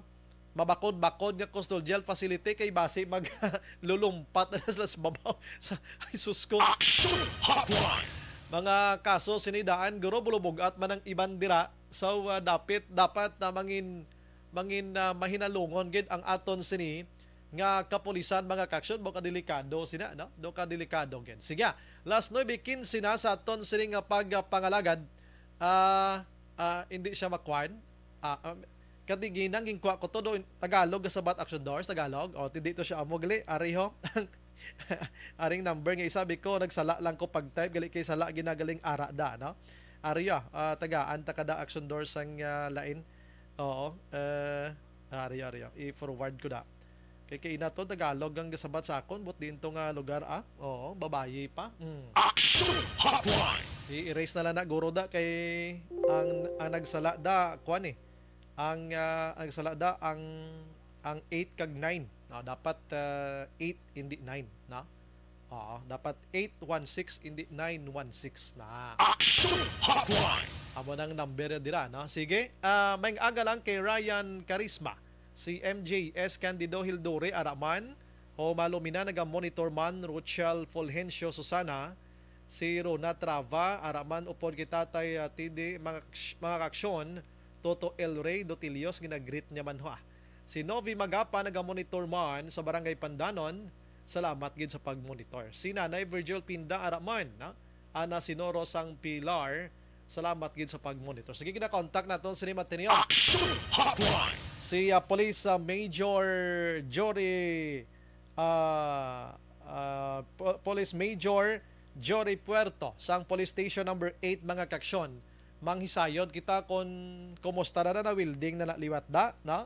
Speaker 2: mabakod-bakod nga custodial facility kay base maglulumpat na sila sa babaw sa ay sus ko.
Speaker 1: Action Hotline.
Speaker 2: Mga kaso sinidaan guro bulubog at manang iban dira so dapat na mangin mahinalungon gid ang aton sini nga kapulisan mga kaksyon boka delikado sina no do ka delikado gid. Sige last 9:15 na sa aton sini nga pagpangalagad hindi siya makwan katiginang gingkwa ko to do Tagalog sa Bat Action Doors Tagalog o dito siya amo gali ari ho aring number nga isabi ko nagsala lang ko pag type gali kay sala ginagaling ara da no ari tagaan ta kada Action Doors ang lain oo ari i-forward ko da kay ina to Tagalog ang gasabat sa akon but din tong lugar oo babayi pa
Speaker 1: Action Hotline.
Speaker 2: i-erase na lang na guro da kay ang nagsala da kuan ang salada ang 8 kag 9 no dapat 8 hindi 9 na dapat 816 hindi 916 na
Speaker 1: Action Hotline.
Speaker 2: amo nang number dira no sige may aga lang kay Ryan Karisma si MJS Candido Hildore Araman o Malumina naga-monitor man Rochelle Fulgencio Susana si Rona Trava Araman upod kita tay TD mga aksyon Toto El Rey Dotilios ginagreet niya man ho. Si Novi Magapa naga-monitor man sa Barangay Pandanon. Salamat gid sa pag-monitor. Si Nanay Virgil Pinda Araman, Ana Sinoro Sang Pilar. Salamat gid sa pag-monitor. Sige gina-contact naton si Matenio.
Speaker 1: Action Hotline.
Speaker 2: Si Police Major Jory Police Major Jory Puerto sang Police Station number 8 mga kaksyon. Manghisayod kita kon kumusta na building na naliwat da no?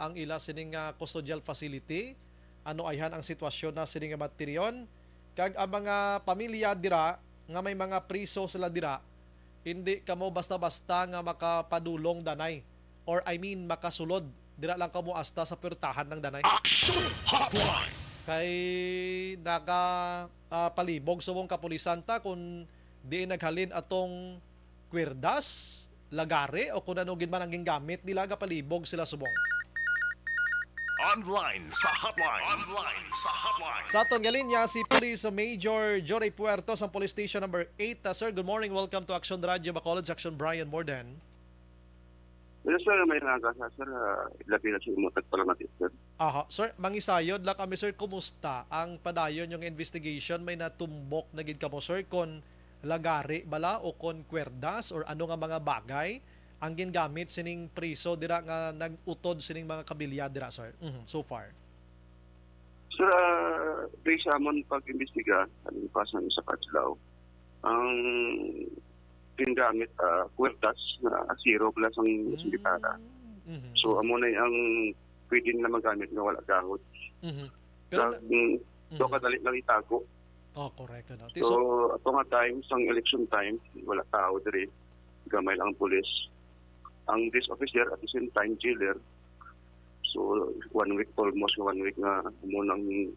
Speaker 2: Ang ila sining custodial facility ano ayhan ang sitwasyon na sining materyon kag ang mga pamilya dira nga may mga priso sila dira hindi kamo basta-basta nga makapadulong danay or I mean makasulod dira lang kamo asta sa pertahan ng danay.
Speaker 1: Action Hotline.
Speaker 2: Kay palibog subong kapulisan ta kung di naghalin atong kwerdas, lagare o kung ano gid man ang gingamit nila palibog sila subong.
Speaker 1: Online sa hotline.
Speaker 2: Sa aton galinya si Police Major Jory Puerto sa Police Station number 8. Sir, good morning. Welcome to Action Radio Bacolod, Action Brian Morden.
Speaker 9: Yes, sir, may nagasa, sir. Ilabi na siya umutag pala natin, sir.
Speaker 2: Aha, sir, mangisayod lang kami, sir. Kumusta ang padayon yung investigation? May natumbok na gid kamo, sir, kon lagari bala o kon kwerdas or ano nga mga bagay ang gingamit sining priso dira nga nag-utod sining mga kabilya dira, sir. So far.
Speaker 9: Sir, based sa amon pag-imbestiga, alimpasan sa Katlaw, ang gingamit kwerdas na 0 plus ang sindikata. So, amo na ang pwede na magamit na wala gahot.
Speaker 2: Pero
Speaker 9: so, kadali lang itago.
Speaker 2: Correct. No?
Speaker 9: So, ato nga time, sang election time, wala tao diri. Gamay lang ang pulis. Ang this officer at the same time, jailer. So, 1 week, almost 1 week na munang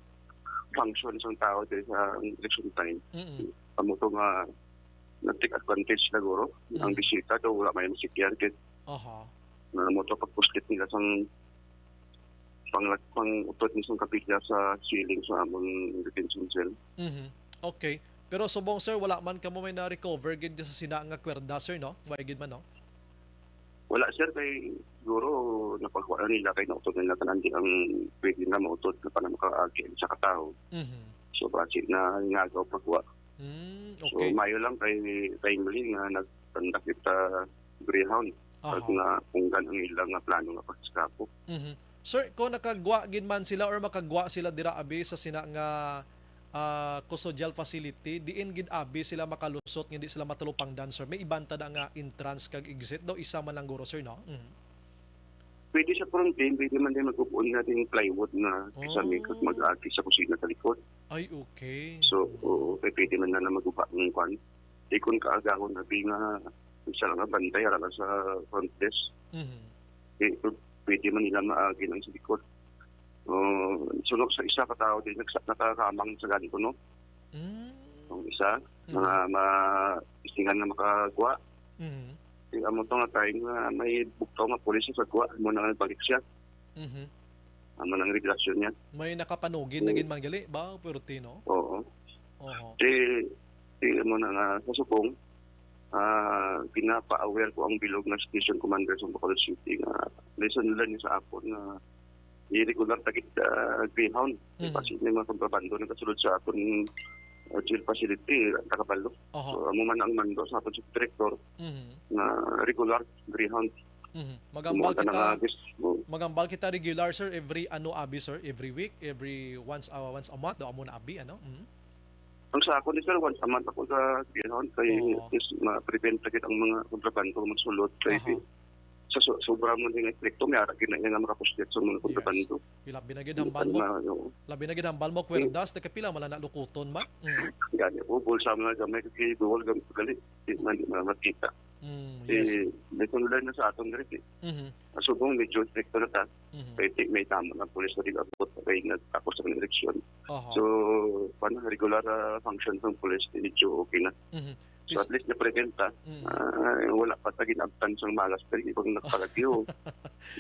Speaker 9: function sang tao diri sa election time. Amo to nga nag-take advantage na guro. Ang bisita daw, wala may masikyan. Na mo to pagpuslit nila sang pang-utod ni sang kapilya sa ceiling sa among detention cell.
Speaker 2: Okay. Pero subong, sir, wala man kamo may na-recover gid sa sina nga kwerda, sir, no? Why gid man, no?
Speaker 9: Wala sir, kay siguro napagkuha nila kay nautod nila tanan di ang pwede na mautod na pa na makaagi sa katao. So basi na ngagaw pagkuha. So
Speaker 2: Okay.
Speaker 9: mayo lang kay timely nga nagtanda kita Greyhound.
Speaker 2: Aha.
Speaker 9: Pag nga kung ganang ilang nga plano nga pagskapo.
Speaker 2: Sir, kung nakagwa gid man sila or makagwa sila dira abi sa sina nga custodial facility, diin gid abi sila makalusot nga di sila matulupang dancer. May ibanta na nga entrance kag exit daw isa man lang guro sir no.
Speaker 9: Pwede sa frontin, pwede man din magpupuon natin yung plywood na kasami kag mag-agi sa kusina sa likod.
Speaker 2: Ay okay.
Speaker 9: So, pwede man na magupa ng kwan. Di kung kaagahon na nga isa lang nga bantay ara sa front desk. Pwede man nila maagi ng sa likod. Sunod sa isa ka tao din nakakamang sa ganito no. Ang isa mga istingan na makagwa. Amo to nga tayo nga may buktaw nga pulis sa gwa mo nang balik siya. Amo nang regulasyon niya.
Speaker 2: May nakapanugin na gid man gali ba perti no?
Speaker 9: Oo.
Speaker 2: Oho.
Speaker 9: Mo na nga sa supong pinapa-aware ko ang bilog na station commander sa Bacolod City nga lesson nila niya sa ako na i-regular tagit Greyhound. Kasi may mga kontrabando na kasulod sa aton jail facility, Takabalo. So, amo man ang mando sa aton director na regular Greyhound.
Speaker 2: Magambal kita regular sir every abi sir, every week, every once a month daw amo na abi ano.
Speaker 9: Ang sa ako ni sir, once a month ako sa Greyhound kay is ma-prevent tagit ang mga kontrabando magsulod kay sa sobra mo din stricto may ara gina nga makapustet sa mga kontrabando.
Speaker 2: Labi na gid hambal mo. Labi na gid hambal mo kwerdas ta kapila man na lukuton ma.
Speaker 9: Gani po bulsa mo na gamay kay duwal gamit gali. Di man makita. May tunlan na sa atong diri. Asubong medyo stricto na ta. Pwede may tama na pulis na rin abot kay nagtapos sa eleksyon. So, paano regular function ng pulis medyo okay na. So at least na-preventa, wala pa tagin abtan sa malas pero ibang nagpalagyo.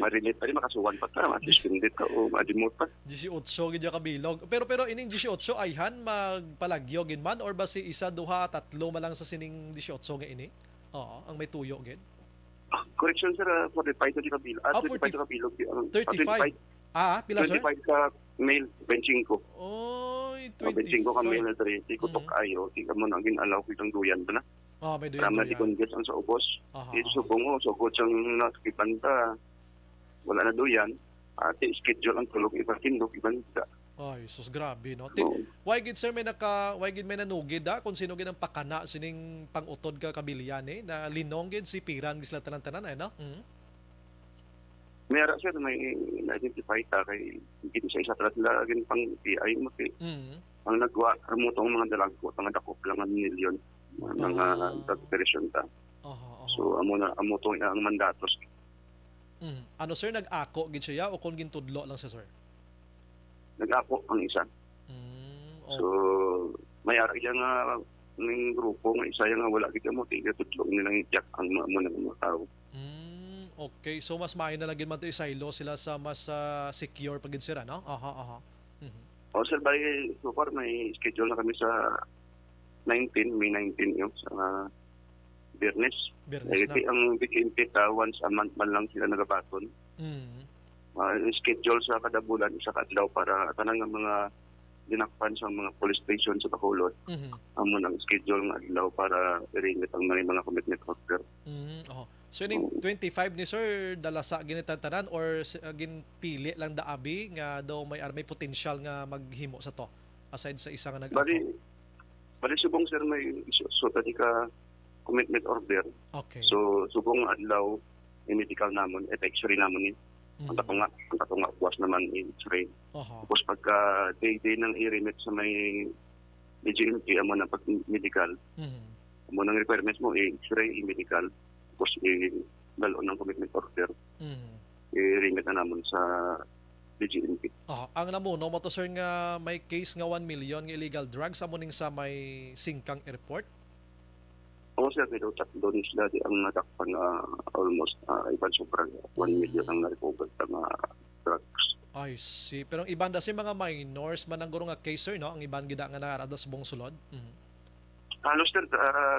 Speaker 9: Marinit pa rin, makasuwan pa ta, masuspended ka o madimot pa.
Speaker 2: 18 gid ka bilog. Pero ining 18 ayhan magpalagyo gid man or basi isa, duha, tatlo man lang sa sining 18 nga ini? Oo, ang may tuyo gid.
Speaker 9: Correction sir, 45 ka bilog. 45 ka bilog.
Speaker 2: 35. Pila sir?
Speaker 9: 25 ka male, 25.
Speaker 2: Oy,
Speaker 9: 25 ka male na 30. Kutok kayo, tika mo na ginalaw ko itong duyan ba na?
Speaker 2: May duyan.
Speaker 9: Para malikongget ang sa ubos. Subong mo, sugod siyang nakikipanta. Wala na duyan. Ate, schedule ang tulog, ipatindog, ibanda.
Speaker 2: Ay, sus grabe no. Why gid sir may nanugid kung sino gid ang pakana sining pangutod ka kabilyan na linong gid si Piran gisla tanan-tanan ay no.
Speaker 9: Meron siya may na-identify ta kay gid sa isa talaga gin pang PI mo kay. Ang nagwa mo tong mga dalagko nga dakop lang ang milyon mga operation ta. So amo to ang mandatos.
Speaker 2: Ano sir nag-ako gid siya o kung gintudlo lang siya sir?
Speaker 9: Nag-ako ang isa. So, may ara siya nga ng grupo nga isa nga wala kita mo, tiga tutlong nilang ityak ang mga tao.
Speaker 2: Okay, so mas maayo na lagin man to isaylo sila sa mas secure pagid sila, no?
Speaker 9: O sir, bali, so far may schedule na kami sa May 19 yun, sa Biyernes. Kaya ang weekend once a month man lang sila nagabaton. Schedule sa kada bulan isa ka adlaw para tanang nga mga dinakpan sa mga police station sa Bacolod. Amo nang schedule nga adlaw para i-remit ang mga commitment order.
Speaker 2: So ning 25 ni sir dala sa ginitatanan or ginpili lang daabi nga daw may potential nga maghimo sa to aside sa isa nga
Speaker 9: Bali subong sir may so tadi ka commitment order.
Speaker 2: Okay.
Speaker 9: So subong adlaw i-medical namon x-ray namon ni. Ang katunga buwas naman i-x-ray. Tapos pagka day ng i-remit sa may DGMT, amo na pag-medical. Amo ng requirements mo, i-x-ray, i-medical. Tapos i-dalo ng commitment order. I-remit na naman sa DGMT.
Speaker 2: Ang namuno mo to sir nga may case nga 1 million nga illegal drugs amo ning sa may Singkang Airport?
Speaker 9: Oo sir, pero tatlo ni sila di ang nadakpan almost iban sobrang 1 million ang na-recover sa mga drugs.
Speaker 2: I see. Pero ang iban si mga minors man ang guro nga case sir, no? Ang iban gida nga narada sa buong sulod?
Speaker 9: Halos sir,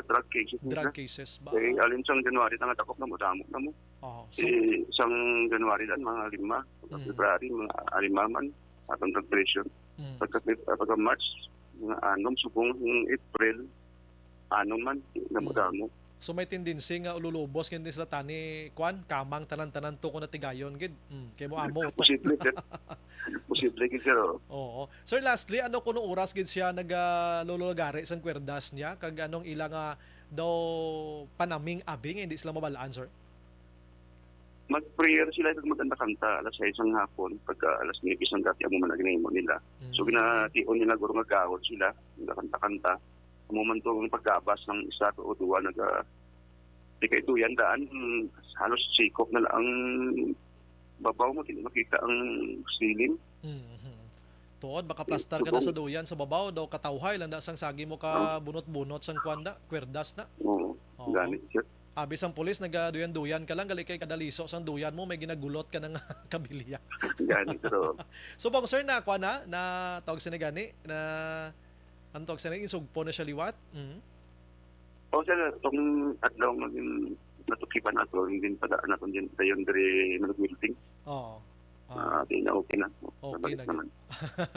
Speaker 9: drug cases.
Speaker 2: Drug cases ba?
Speaker 9: Eh, alin sang January na takop na mo, damo na mo.
Speaker 2: Oh,
Speaker 9: So, isang January lang, mga 5, February, mga 5 man, atong drug pressure. Pagka March, mga 6, subong April, 6 man, damo.
Speaker 2: So may tendency nga ululubos hindi sila tani kwan kamang tanan-tanan to ko na tigayon gid. Kay mo amo.
Speaker 9: Posible sir. Posible gid sir.
Speaker 2: Oo. Sir, lastly, ano kuno oras gid siya naglulugari sang kwerdas niya kag anong ila nga daw panaming abing hindi sila mabalaan, sir?
Speaker 9: Mag-prayer sila at maganda kanta alas 6 ng hapon pagka alas 9 ng gabi ang managinimo nila. So gination nila guro magkaon sila, kanta-kanta. Moment ang pagkabas ng isa o duwa di kay duyan daan halos sikop na lang ang babaw mo hindi makita ang silim.
Speaker 2: Tuod baka plaster ka na sa duyan sa babaw daw katawhay lang da sang sagi mo ka bunot-bunot sang kwanda kwerdas na.
Speaker 9: Oo. Ganit sir.
Speaker 2: Abis ang pulis nagaduyan-duyan ka lang gali kay kadaliso sang duyan mo may ginagulot ka ng kabilya.
Speaker 9: Ganit sir.
Speaker 2: So bang sir na kwa na tawag sinigani na antog sa naging sugpo na siya liwat?
Speaker 9: O sir, itong adlaw maging natukipan nato, hindi padaan nato din dayon dari nag-building.
Speaker 2: Oo.
Speaker 9: Okay na.
Speaker 2: Okay na.
Speaker 9: Naman.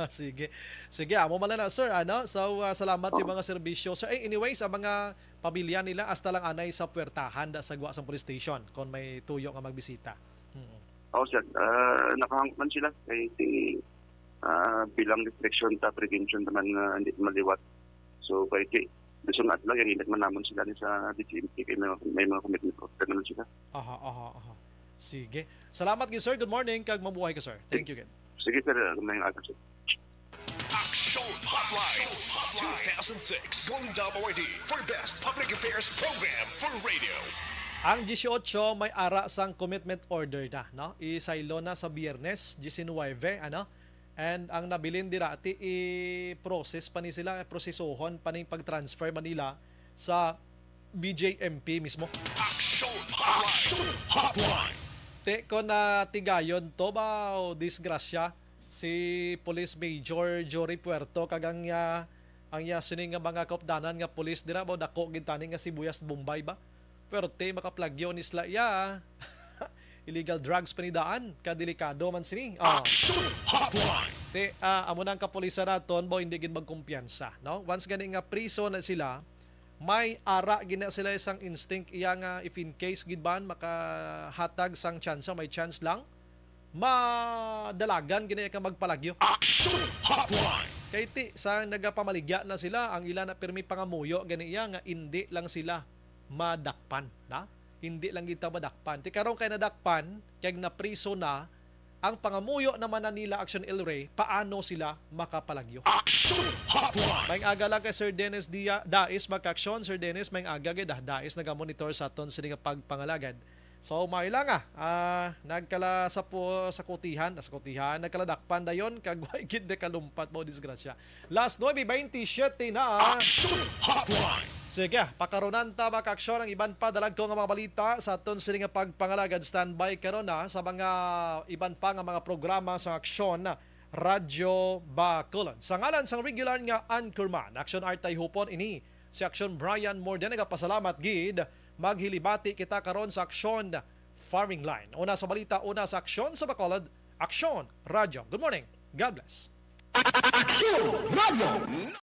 Speaker 2: Sige. Sige, amo man na sir, ano? So salamat sa mga serbisyo. Sir, anyway, sa mga pamilya nila hasta lang anay sa puwertahan da sagwa sa police station kung may tuyo nga magbisita.
Speaker 9: O sir, nakahangman sila kay bilang reflection ta prevention naman hindi maliwat. So kay gusto nga lang yung init man namon sila ni sa DCMP kay may mga commitment naman sila.
Speaker 2: Aha. Sige. Salamat gid sir. Good morning kag mabuhay ka sir. Thank you gid.
Speaker 9: Sige sir, may aga sir.
Speaker 1: Action Hotline 2006 Golden WID for Best Public Affairs Program for Radio.
Speaker 2: Ang 18 may ara sang commitment order na, no? Isaylo na sa Biyernes 19, ano? And ang nabilin dirati i-process pa ni sila, prosesohon pa ni pag-transfer Manila sa BJMP mismo.
Speaker 1: Action Hotline.
Speaker 2: Te ko na tigayon to ba o disgrasya si Police Major Jory Puerto kagang ang sining nga mga kaupdanan nga police dira ba dako gintani nga sibuyas Bombay ba. Pero te makaplagyo ni sila illegal drugs panidaan kadelikado man sini. Te amo nang kapulisan naton bo hindi gid magkumpiyansa, no? Once gani nga priso na sila, may ara gina sila isang instinct iya nga if in case gid ban makahatag sang chance, may chance lang madalagan gina ka magpalagyo. Kay ti sa nagapamaligya na sila ang ila na pirmi pangamuyo gani iya nga hindi lang sila madakpan, na? Hindi lang kita madakpan. Ti karon kay nadakpan, kay na priso na, ang pangamuyo naman na nila Action El Rey, paano sila makapalagyo?
Speaker 1: Action Hotline.
Speaker 2: May aga lang kay Sir Dennis Dais magka-action. Sir Dennis, may aga gid Dais nagamonitor sa aton sa nga pagpangalagad. So may lang nagkala sa kutihan, nagkaladakpan dayon kag way gid de kalumpat mo disgrasya. Last 9:27 na.
Speaker 1: Action Hotline.
Speaker 2: Sige, pakaronan ta maka-aksyon ang iban pa dalag ko nga mga balita sa aton sini nga pagpangalagad. Standby karon na sa mga iban pa nga mga programa sa aksyon Radyo Bacolod. Sa ngalan sang regular nga anchorman, Action Artay Hupon ini si Action Brian Morden nagapasalamat gid. Maghilibati kita karon sa Aksyon Farming Line. Una sa balita, una sa Aksyon sa Bacolod, Aksyon Radyo. Good morning. God bless.
Speaker 1: Action Radio.